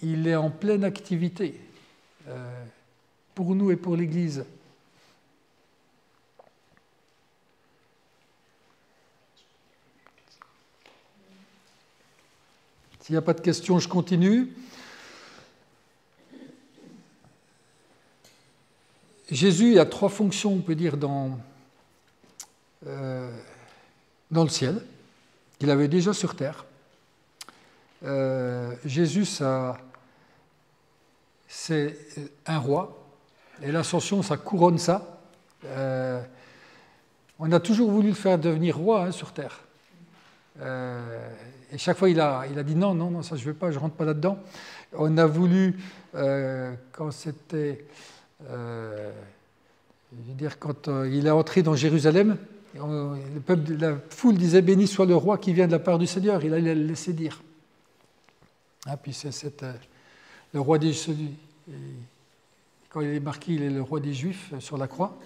Il est en pleine activité pour nous et pour l'Église. S'il n'y a pas de questions, je continue. Jésus a 3 fonctions, on peut dire, dans le ciel, qu'il avait déjà sur terre. Jésus, c'est un roi, et l'ascension, ça couronne ça. On a toujours voulu le faire devenir roi sur terre. Et chaque fois, il a dit non, ça je ne veux pas, je ne rentre pas là-dedans. On a voulu, quand c'était, quand il est entré dans Jérusalem, le peuple, la foule disait béni soit le roi qui vient de la part du Seigneur. Il allait le laisser dire. Puis c'est le roi des Juifs. Quand il est marqué, il est le roi des Juifs sur la croix.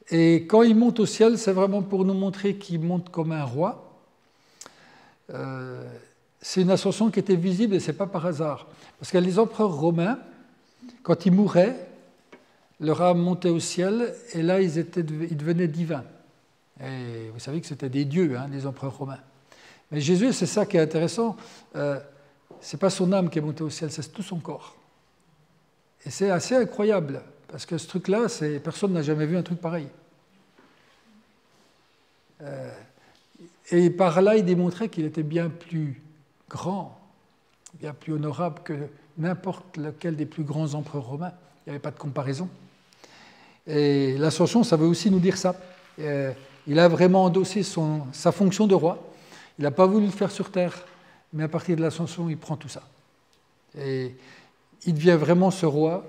Et quand il monte au ciel, c'est vraiment pour nous montrer qu'il monte comme un roi. C'est une ascension qui était visible et ce n'est pas par hasard. Parce que les empereurs romains, quand ils mouraient, leur âme montait au ciel et là, ils devenaient divins. Et vous savez que c'était des dieux, les empereurs romains. Mais Jésus, c'est ça qui est intéressant, ce n'est pas son âme qui est montée au ciel, c'est tout son corps. Et c'est assez incroyable, parce que ce truc-là, personne n'a jamais vu un truc pareil. Et par là, il démontrait qu'il était bien plus grand, bien plus honorable que n'importe lequel des plus grands empereurs romains. Il n'y avait pas de comparaison. Et l'ascension, ça veut aussi nous dire ça. Il a vraiment endossé sa fonction de roi. Il n'a pas voulu le faire sur terre, mais à partir de l'ascension, il prend tout ça. Et il devient vraiment ce roi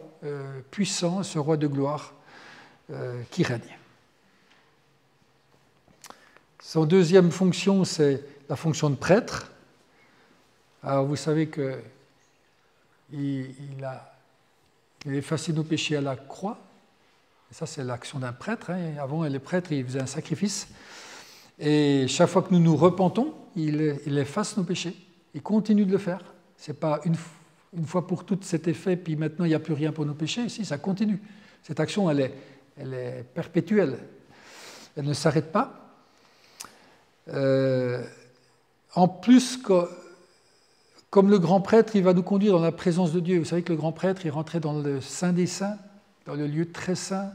puissant, ce roi de gloire qui règne. Son deuxième fonction, c'est la fonction de prêtre. Alors vous savez qu'il a effacé nos péchés à la croix. Et ça, c'est l'action d'un prêtre. Avant, les prêtres, ils faisaient un sacrifice. Et chaque fois que nous nous repentons, il efface nos péchés. Il continue de le faire. Ce n'est pas une fois pour toutes cet effet, puis maintenant il n'y a plus rien pour nos péchés. Si, ça continue. Cette action, elle est perpétuelle. Elle ne s'arrête pas. En plus, comme le grand prêtre, il va nous conduire dans la présence de Dieu. Vous savez que le grand prêtre, il rentrait dans le Saint des Saints, dans le lieu très saint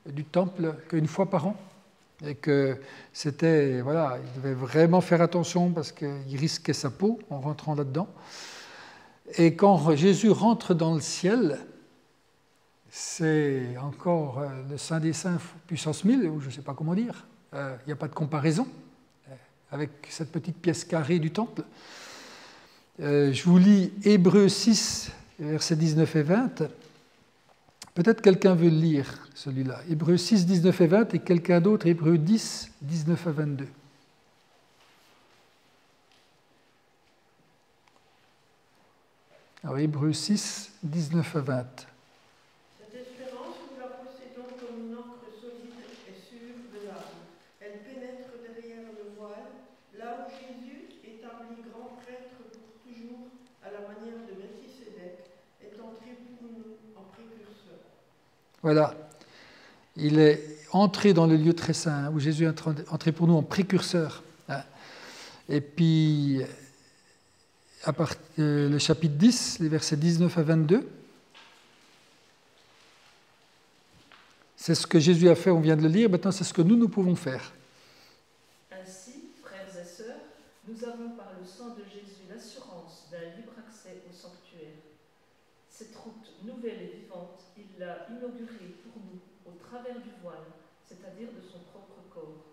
du temple, qu'une fois par an. Et que c'était, voilà, il devait vraiment faire attention parce qu'il risquait sa peau en rentrant là-dedans. Et quand Jésus rentre dans le ciel, c'est encore le Saint des Saints puissance 1000, ou je ne sais pas comment dire. Il n'y a pas de comparaison avec cette petite pièce carrée du temple. Je vous lis Hébreux 6, versets 19 et 20. Peut-être quelqu'un veut le lire, celui-là. Hébreux 6, 19 et 20, et quelqu'un d'autre, Hébreux 10, 19 à 22. Alors, Hébreux 6, 19 à 20. Cette espérance, nous la possédons comme une encre solide et sûre de l'âme. Elle pénètre derrière le voile, là où Jésus, établi grand prêtre pour toujours, à la manière de Melchisédek, est entré pour nous en précurseur. Voilà. Il est entré dans le lieu très saint, où Jésus est entré pour nous en précurseur. Et puis, le chapitre 10, les versets 19 à 22, c'est ce que Jésus a fait, on vient de le lire, maintenant c'est ce que nous pouvons faire. Ainsi, frères et sœurs, nous avons par le sang de Jésus l'assurance d'un libre accès au sanctuaire. Cette route nouvelle et vivante, il l'a inaugurée pour nous au travers du voile, c'est-à-dire de son propre corps.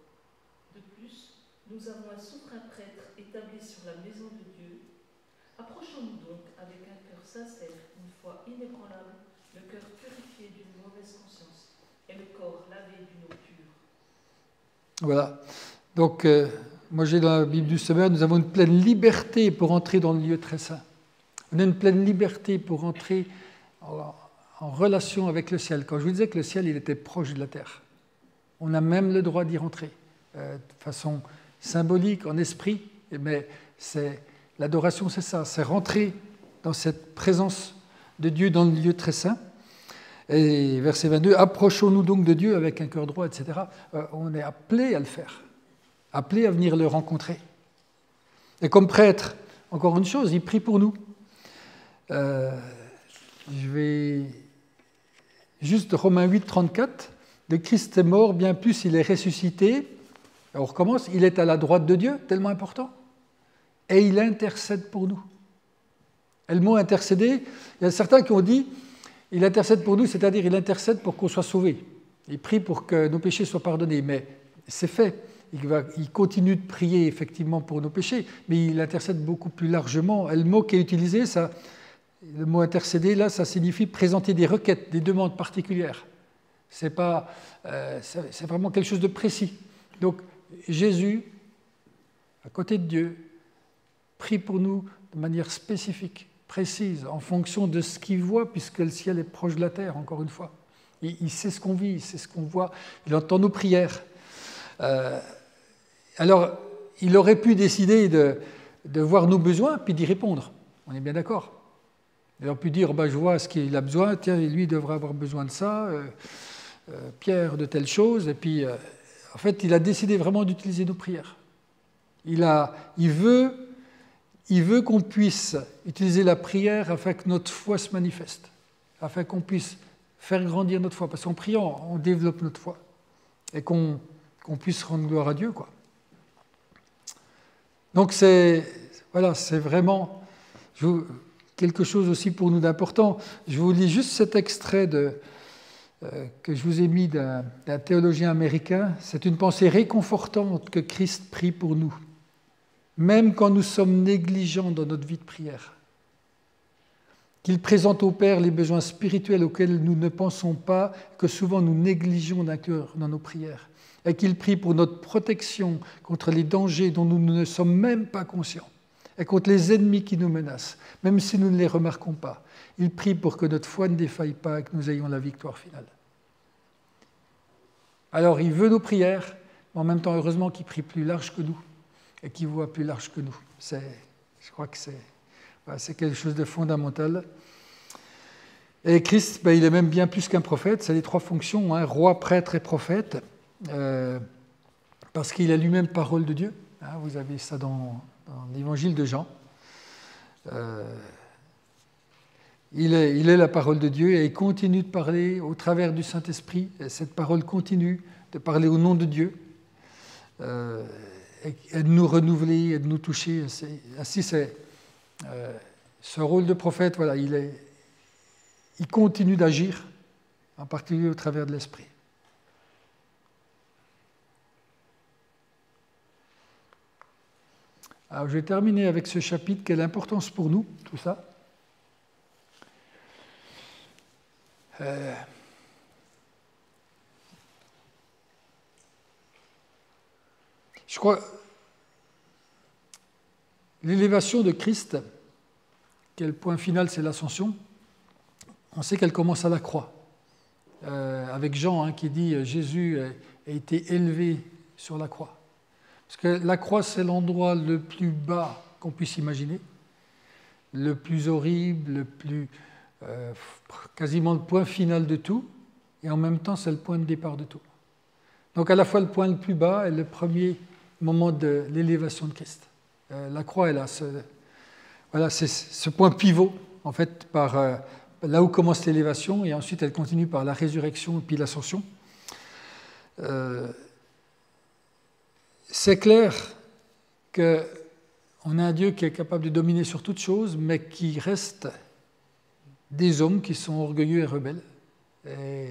De plus, nous avons un souverain prêtre établi sur la maison de Dieu. Approchons-nous donc avec un cœur sincère, une foi inébranlable, le cœur purifié d'une mauvaise conscience et le corps lavé d'une eau pure. Voilà. Donc, moi j'ai dans la Bible du Semeur, nous avons une pleine liberté pour entrer dans le lieu très saint. On a une pleine liberté pour entrer en relation avec le ciel. Quand je vous disais que le ciel, il était proche de la terre, on a même le droit d'y rentrer, de façon symbolique, en esprit, mais l'adoration, c'est ça, c'est rentrer dans cette présence de Dieu dans le lieu très saint. Et verset 22, approchons-nous donc de Dieu avec un cœur droit, etc. On est appelé à le faire, appelé à venir le rencontrer. Et comme prêtre, encore une chose, il prie pour nous. Je vais juste Romains 8, 34. Le Christ est mort, bien plus il est ressuscité. Alors on recommence, il est à la droite de Dieu, tellement important. Et il intercède pour nous. Et le mot intercéder, il y a certains qui ont dit, il intercède pour nous, c'est-à-dire il intercède pour qu'on soit sauvés. Il prie pour que nos péchés soient pardonnés, mais c'est fait. Il continue de prier effectivement pour nos péchés, mais il intercède beaucoup plus largement. Et le mot qui est utilisé, le mot intercéder, là, ça signifie présenter des requêtes, des demandes particulières. C'est vraiment quelque chose de précis. Donc, Jésus, à côté de Dieu, prie pour nous de manière spécifique, précise, en fonction de ce qu'il voit, puisque le ciel est proche de la terre, encore une fois. Il sait ce qu'on vit, il sait ce qu'on voit, il entend nos prières. Alors, il aurait pu décider de voir nos besoins, puis d'y répondre. On est bien d'accord. Il aurait pu dire, je vois ce qu'il a besoin, tiens, lui devrait avoir besoin de ça, Pierre de telle chose, et puis, en fait, il a décidé vraiment d'utiliser nos prières. Il veut qu'on puisse utiliser la prière afin que notre foi se manifeste, afin qu'on puisse faire grandir notre foi, parce qu'en priant, on développe notre foi, et qu'on puisse rendre gloire à Dieu, quoi. Donc c'est vraiment quelque chose aussi pour nous d'important. Je vous lis juste cet extrait que je vous ai mis d'un théologien américain. C'est une pensée réconfortante que Christ prie pour nous, même quand nous sommes négligents dans notre vie de prière. Qu'il présente au Père les besoins spirituels auxquels nous ne pensons pas, que souvent nous négligeons d'un cœur dans nos prières. Et qu'il prie pour notre protection contre les dangers dont nous ne sommes même pas conscients, et contre les ennemis qui nous menacent, même si nous ne les remarquons pas. Il prie pour que notre foi ne défaille pas et que nous ayons la victoire finale. Alors, il veut nos prières, mais en même temps, heureusement qu'il prie plus large que nous et qu'il voit plus large que nous. Je crois que c'est quelque chose de fondamental. Et Christ, il est même bien plus qu'un prophète. C'est les trois fonctions, hein, roi, prêtre et prophète, parce qu'il est lui-même parole de Dieu. Hein, vous avez ça dans l'évangile de Jean. Il est la parole de Dieu et il continue de parler au travers du Saint-Esprit. Et cette parole continue de parler au nom de Dieu, et de nous renouveler, et de nous toucher. Ainsi, c'est ce rôle de prophète, voilà, il continue d'agir, en particulier au travers de l'Esprit. Alors, je vais terminer avec ce chapitre. Quelle importance pour nous, tout ça? Je crois l'élévation de Christ, quel point final, c'est l'ascension. On sait qu'elle commence à la croix, avec Jean qui dit Jésus a été élevé sur la croix. Parce que la croix, c'est l'endroit le plus bas qu'on puisse imaginer, le plus horrible, le plus quasiment le point final de tout, et en même temps, c'est le point de départ de tout. Donc à la fois le point le plus bas et le premier moment de l'élévation de Christ. La croix est là, c'est ce point pivot, en fait, là où commence l'élévation, et ensuite elle continue par la résurrection et puis l'ascension. C'est clair qu'on a un Dieu qui est capable de dominer sur toute chose, mais qui reste des hommes qui sont orgueilleux et rebelles, et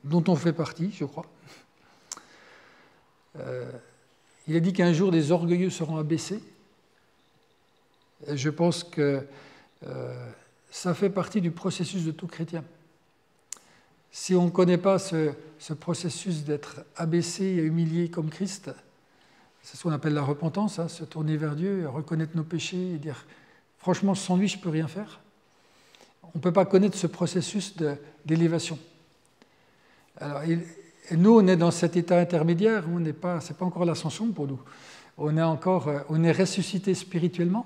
dont on fait partie, je crois. Il a dit qu'un jour, les orgueilleux seront abaissés. Et je pense que ça fait partie du processus de tout chrétien. Si on ne connaît pas ce processus d'être abaissé et humilié comme Christ, c'est ce qu'on appelle la repentance, hein, se tourner vers Dieu, reconnaître nos péchés et dire « Franchement, sans lui, je ne peux rien faire ». On ne peut pas connaître ce processus d'élévation. Alors, et nous, on est dans cet état intermédiaire, c'est pas encore l'ascension pour nous. On est ressuscité spirituellement,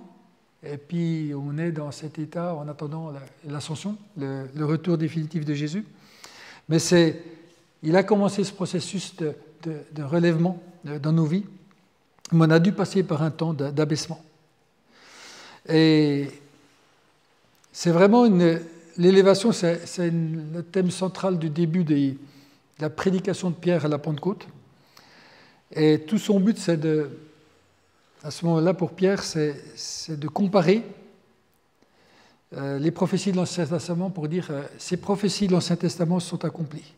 et puis on est dans cet état en attendant l'ascension, le retour définitif de Jésus. Mais il a commencé ce processus de relèvement dans nos vies, mais on a dû passer par un temps d'abaissement. Et c'est vraiment l'élévation, c'est le thème central du début de la prédication de Pierre à la Pentecôte. Et tout son but, à ce moment-là, pour Pierre, c'est de comparer les prophéties de l'Ancien Testament pour dire ces prophéties de l'Ancien Testament sont accomplies.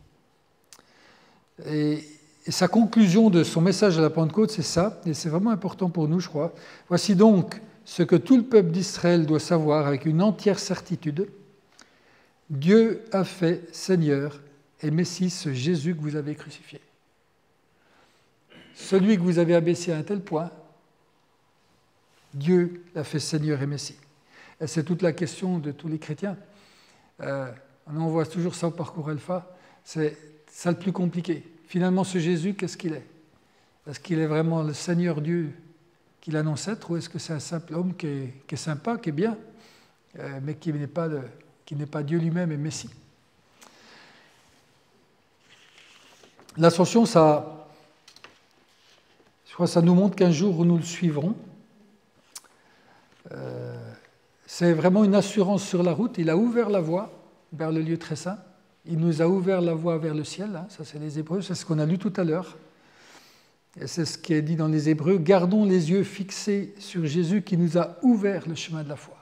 Et sa conclusion de son message à la Pentecôte, c'est ça, et c'est vraiment important pour nous, je crois. Voici donc ce que tout le peuple d'Israël doit savoir avec une entière certitude. Dieu a fait Seigneur et Messie ce Jésus que vous avez crucifié. Celui que vous avez abaissé à un tel point, Dieu l'a fait Seigneur et Messie. Et c'est toute la question de tous les chrétiens. On voit toujours ça au parcours Alpha. C'est ça le plus compliqué. Finalement, ce Jésus, qu'est-ce qu'il est? Est-ce qu'il est vraiment le Seigneur Dieu qu'il annonce être, ou est-ce que c'est un simple homme qui est sympa, qui est bien, mais qui n'est pas Dieu lui-même et Messie? L'ascension, je crois que ça nous montre qu'un jour où nous le suivrons, c'est vraiment une assurance sur la route. Il a ouvert la voie vers le lieu très saint. Il nous a ouvert la voie vers le ciel. Hein. Ça, c'est les Hébreux. C'est ce qu'on a lu tout à l'heure. Et c'est ce qui est dit dans les Hébreux. Gardons les yeux fixés sur Jésus qui nous a ouvert le chemin de la foi.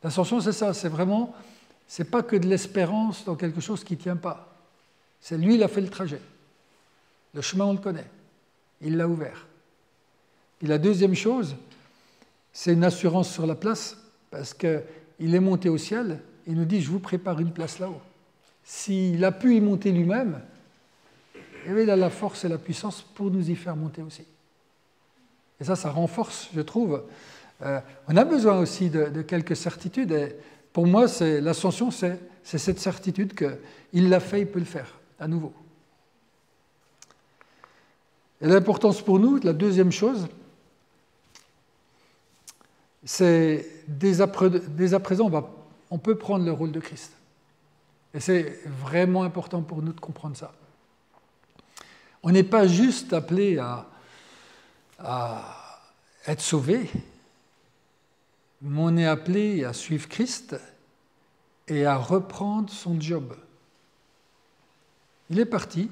L'ascension, c'est ça. C'est pas que de l'espérance dans quelque chose qui ne tient pas. C'est lui, il a fait le trajet. Le chemin, on le connaît. Il l'a ouvert. Et la deuxième chose, c'est une assurance sur la place, parce qu'il est monté au ciel, il nous dit « je vous prépare une place là-haut ». S'il a pu y monter lui-même, il a la force et la puissance pour nous y faire monter aussi. Et ça renforce, je trouve. On a besoin aussi de quelques certitudes. Et pour moi, l'ascension, c'est cette certitude qu'il l'a fait, il peut le faire à nouveau. Et l'importance pour nous, la deuxième chose, c'est dès à présent, on peut prendre le rôle de Christ. Et c'est vraiment important pour nous de comprendre ça. On n'est pas juste appelé à être sauvé, mais on est appelé à suivre Christ et à reprendre son job. Il est parti.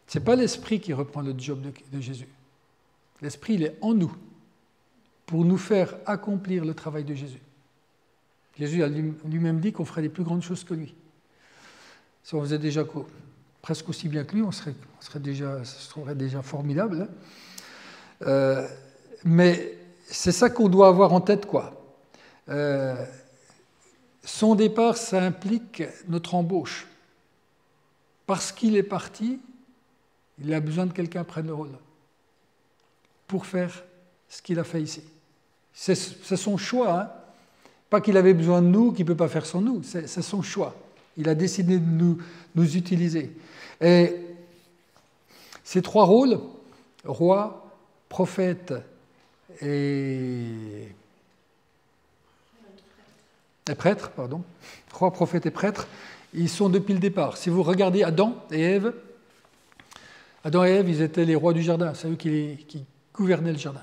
Ce n'est pas l'Esprit qui reprend le job de Jésus. L'Esprit, il est en nous pour nous faire accomplir le travail de Jésus. Jésus a lui-même dit qu'on ferait les plus grandes choses que lui. Si on faisait déjà presque aussi bien que lui, ça se trouverait déjà formidable. Mais c'est ça qu'on doit avoir en tête, quoi. Son départ, ça implique notre embauche. Parce qu'il est parti, il a besoin de quelqu'un qui prenne le rôle pour faire ce qu'il a fait ici. C'est son choix, hein. Pas qu'il avait besoin de nous, qu'il ne peut pas faire sans nous, c'est son choix. Il a décidé de nous utiliser. Et ces trois rôles, roi, prophète et prêtre, roi, prophète et prêtre, ils sont depuis le départ. Si vous regardez Adam et Ève, ils étaient les rois du jardin, c'est eux qui gouvernaient le jardin.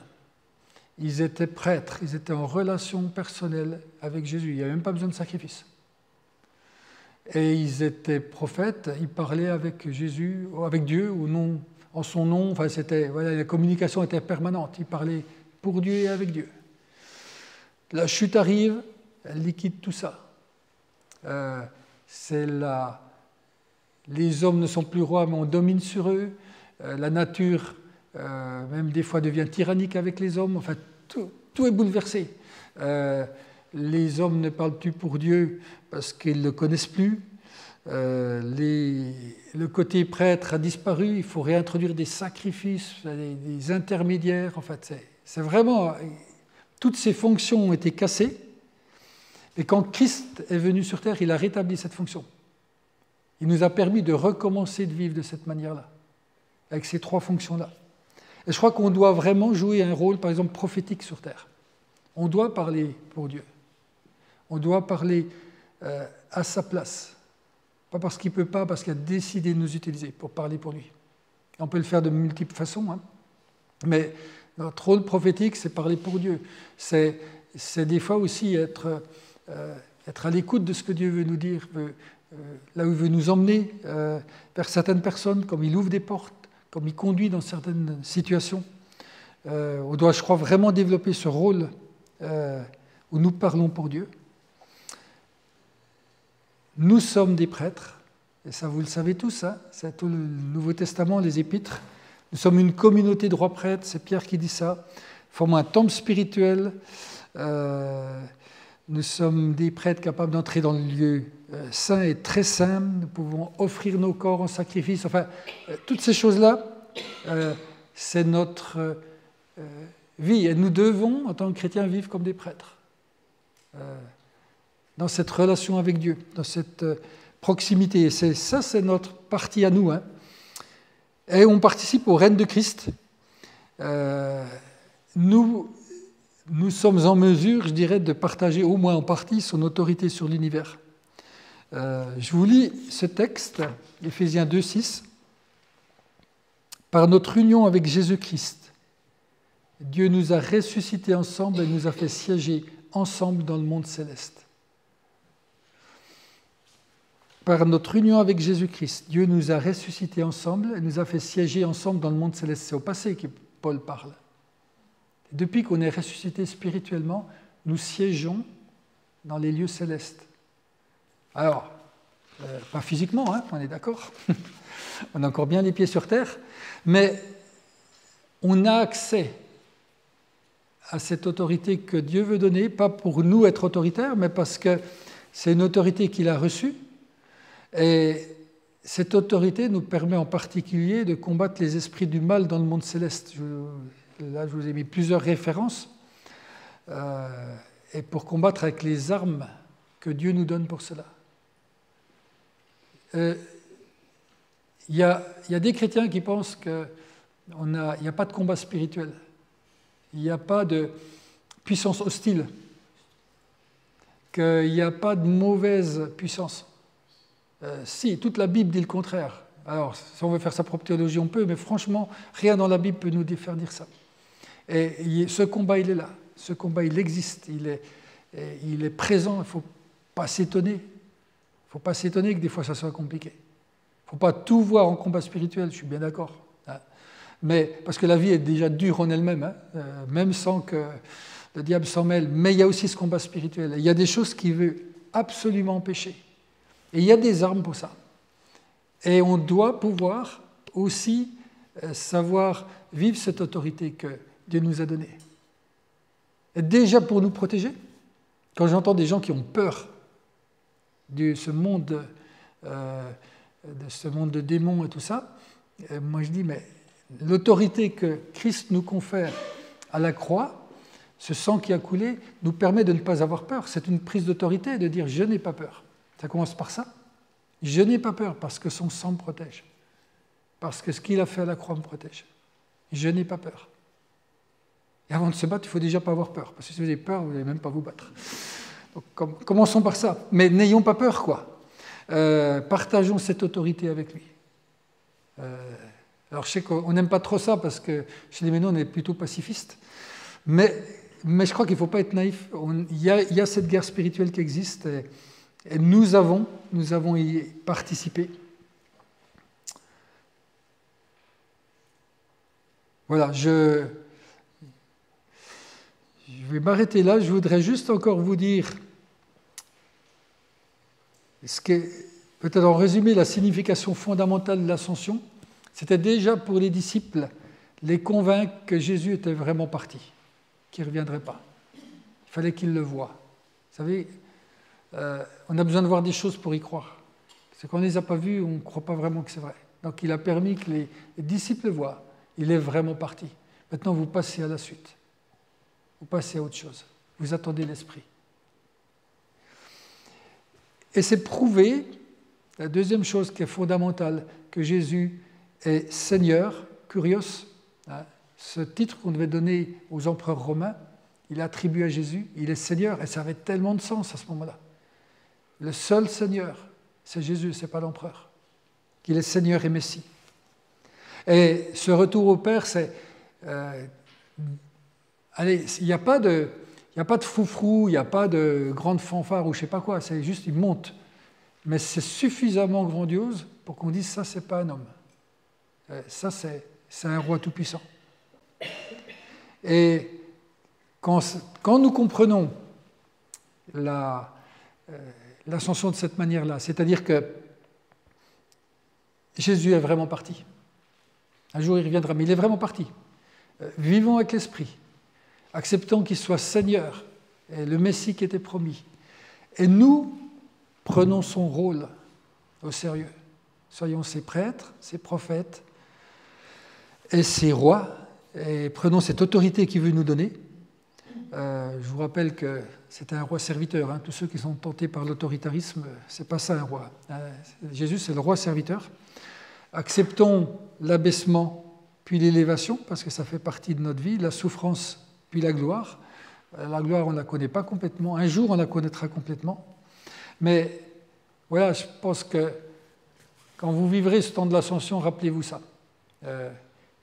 Ils étaient prêtres, ils étaient en relation personnelle avec Jésus, il n'y avait même pas besoin de sacrifice. Et ils étaient prophètes, ils parlaient avec Jésus, avec Dieu, en son nom, enfin la communication était permanente, ils parlaient pour Dieu et avec Dieu. La chute arrive, elle liquide tout ça. Les hommes ne sont plus rois, mais on domine sur eux. La nature, même des fois, devient tyrannique avec les hommes. Enfin, tout est bouleversé. Les hommes ne parlent plus pour Dieu parce qu'ils ne le connaissent plus. Le côté prêtre a disparu. Il faut réintroduire des sacrifices, des intermédiaires. En fait, c'est vraiment... Toutes ces fonctions ont été cassées. Et quand Christ est venu sur terre, il a rétabli cette fonction. Il nous a permis de recommencer de vivre de cette manière-là, avec ces trois fonctions-là. Et je crois qu'on doit vraiment jouer un rôle, par exemple, prophétique sur terre. On doit parler pour Dieu. On doit parler à sa place. Pas parce qu'il ne peut pas, parce qu'il a décidé de nous utiliser pour parler pour lui. Et on peut le faire de multiples façons, hein. Mais notre rôle prophétique, c'est parler pour Dieu. C'est des fois aussi être à l'écoute de ce que Dieu veut nous dire, là où il veut nous emmener, vers certaines personnes, comme il ouvre des portes, comme il conduit dans certaines situations. On doit, je crois, vraiment développer ce rôle où nous parlons pour Dieu. Nous sommes des prêtres, et ça vous le savez tous, hein, c'est tout le Nouveau Testament, les Épîtres. Nous sommes une communauté de rois prêtres, c'est Pierre qui dit ça. Nous formons un temple spirituel. Nous sommes des prêtres capables d'entrer dans le lieu saint et très saint. Nous pouvons offrir nos corps en sacrifice. Enfin, toutes ces choses-là, c'est notre vie. Et nous devons, en tant que chrétiens, vivre comme des prêtres. Dans cette relation avec Dieu, dans cette proximité. Et ça, c'est notre partie à nous, hein. Et on participe au règne de Christ. Nous sommes en mesure, je dirais, de partager au moins en partie son autorité sur l'univers. Je vous lis ce texte, Éphésiens 2,6. Par notre union avec Jésus-Christ, Dieu nous a ressuscités ensemble et nous a fait siéger ensemble dans le monde céleste. Par notre union avec Jésus-Christ, Dieu nous a ressuscités ensemble et nous a fait siéger ensemble dans le monde céleste. C'est au passé que Paul parle. Depuis qu'on est ressuscité spirituellement, nous siégeons dans les lieux célestes. Alors, pas physiquement, hein, on est d'accord. On a encore bien les pieds sur terre, mais on a accès à cette autorité que Dieu veut donner, pas pour nous être autoritaires, mais parce que c'est une autorité qu'il a reçue. Et cette autorité nous permet en particulier de combattre les esprits du mal dans le monde céleste. Là, je vous ai mis plusieurs références. Et pour combattre avec les armes que Dieu nous donne pour cela. Il y a des chrétiens qui pensent qu'il n'y a pas de combat spirituel. Il n'y a pas de puissance hostile. Qu'il n'y a pas de mauvaise puissance. Si, toute la Bible dit le contraire. Alors, si on veut faire sa propre théologie, on peut, mais franchement, rien dans la Bible peut nous faire dire ça. Et ce combat, il est là. Ce combat, il existe. Il est présent. Il ne faut pas s'étonner. Il ne faut pas s'étonner que des fois, ça soit compliqué. Il ne faut pas tout voir en combat spirituel, je suis bien d'accord. Mais, parce que la vie est déjà dure en elle-même, hein, même sans que le diable s'en mêle. Mais il y a aussi ce combat spirituel. Il y a des choses qu'il veut absolument empêcher. Et il y a des armes pour ça. Et on doit pouvoir aussi savoir vivre cette autorité que Dieu nous a donnée. Et déjà pour nous protéger, quand j'entends des gens qui ont peur de ce monde de démons et tout ça, moi je dis, mais l'autorité que Christ nous confère à la croix, ce sang qui a coulé, nous permet de ne pas avoir peur. C'est une prise d'autorité de dire, je n'ai pas peur. Ça commence par ça. Je n'ai pas peur parce que son sang me protège. Parce que ce qu'il a fait à la croix me protège. Je n'ai pas peur. Et avant de se battre, il ne faut déjà pas avoir peur. Parce que si vous avez peur, vous n'allez même pas vous battre. Donc, commençons par ça. Mais n'ayons pas peur, quoi. Partageons cette autorité avec lui. Alors, je sais qu'on n'aime pas trop ça parce que chez les Ménons, on est plutôt pacifiste. Mais je crois qu'il ne faut pas être naïf. Il y a cette guerre spirituelle qui existe. Et nous avons y participé. Voilà, je vais m'arrêter là. Je voudrais juste encore vous dire Peut-être en résumé, la signification fondamentale de l'ascension, c'était déjà pour les disciples les convaincre que Jésus était vraiment parti, qu'il ne reviendrait pas. Il fallait qu'ils le voient. Vous savez, on a besoin de voir des choses pour y croire. C'est qu'on ne les a pas vues, on ne croit pas vraiment que c'est vrai. Donc il a permis que les disciples le voient. Il est vraiment parti. Maintenant, vous passez à la suite. Vous passez à autre chose. Vous attendez l'Esprit. Et c'est prouvé, la deuxième chose qui est fondamentale, que Jésus est Seigneur, Kurios, ce titre qu'on devait donner aux empereurs romains, il est attribué à Jésus, il est Seigneur, et ça avait tellement de sens à ce moment-là. Le seul Seigneur, c'est Jésus, ce n'est pas l'empereur. Qu'il est Seigneur et Messie. Et ce retour au Père, c'est... allez, il n'y a pas de foufrou, il n'y a pas de grande fanfare ou je ne sais pas quoi, c'est juste, il monte. Mais c'est suffisamment grandiose pour qu'on dise, ça, ce n'est pas un homme. Ça, c'est un roi tout-puissant. Et quand nous comprenons l'ascension de cette manière-là, c'est-à-dire que Jésus est vraiment parti. Un jour, il reviendra, mais il est vraiment parti. Vivons avec l'Esprit. Acceptons qu'il soit Seigneur et le Messie qui était promis. Et nous, prenons son rôle au sérieux. Soyons ses prêtres, ses prophètes et ses rois, et prenons cette autorité qu'il veut nous donner. Je vous rappelle que c'est un roi serviteur. Tous ceux qui sont tentés par l'autoritarisme, ce n'est pas ça un roi. Jésus, c'est le roi serviteur. Acceptons l'abaissement puis l'élévation, parce que ça fait partie de notre vie, la souffrance puis la gloire. La gloire, on ne la connaît pas complètement. Un jour, on la connaîtra complètement. Mais voilà, je pense que quand vous vivrez ce temps de l'ascension, rappelez-vous ça.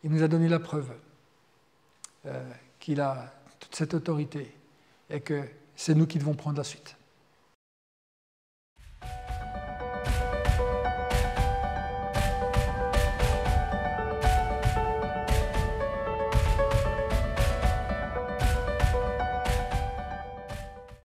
Il nous a donné la preuve qu'il a toute cette autorité et que c'est nous qui devons prendre la suite.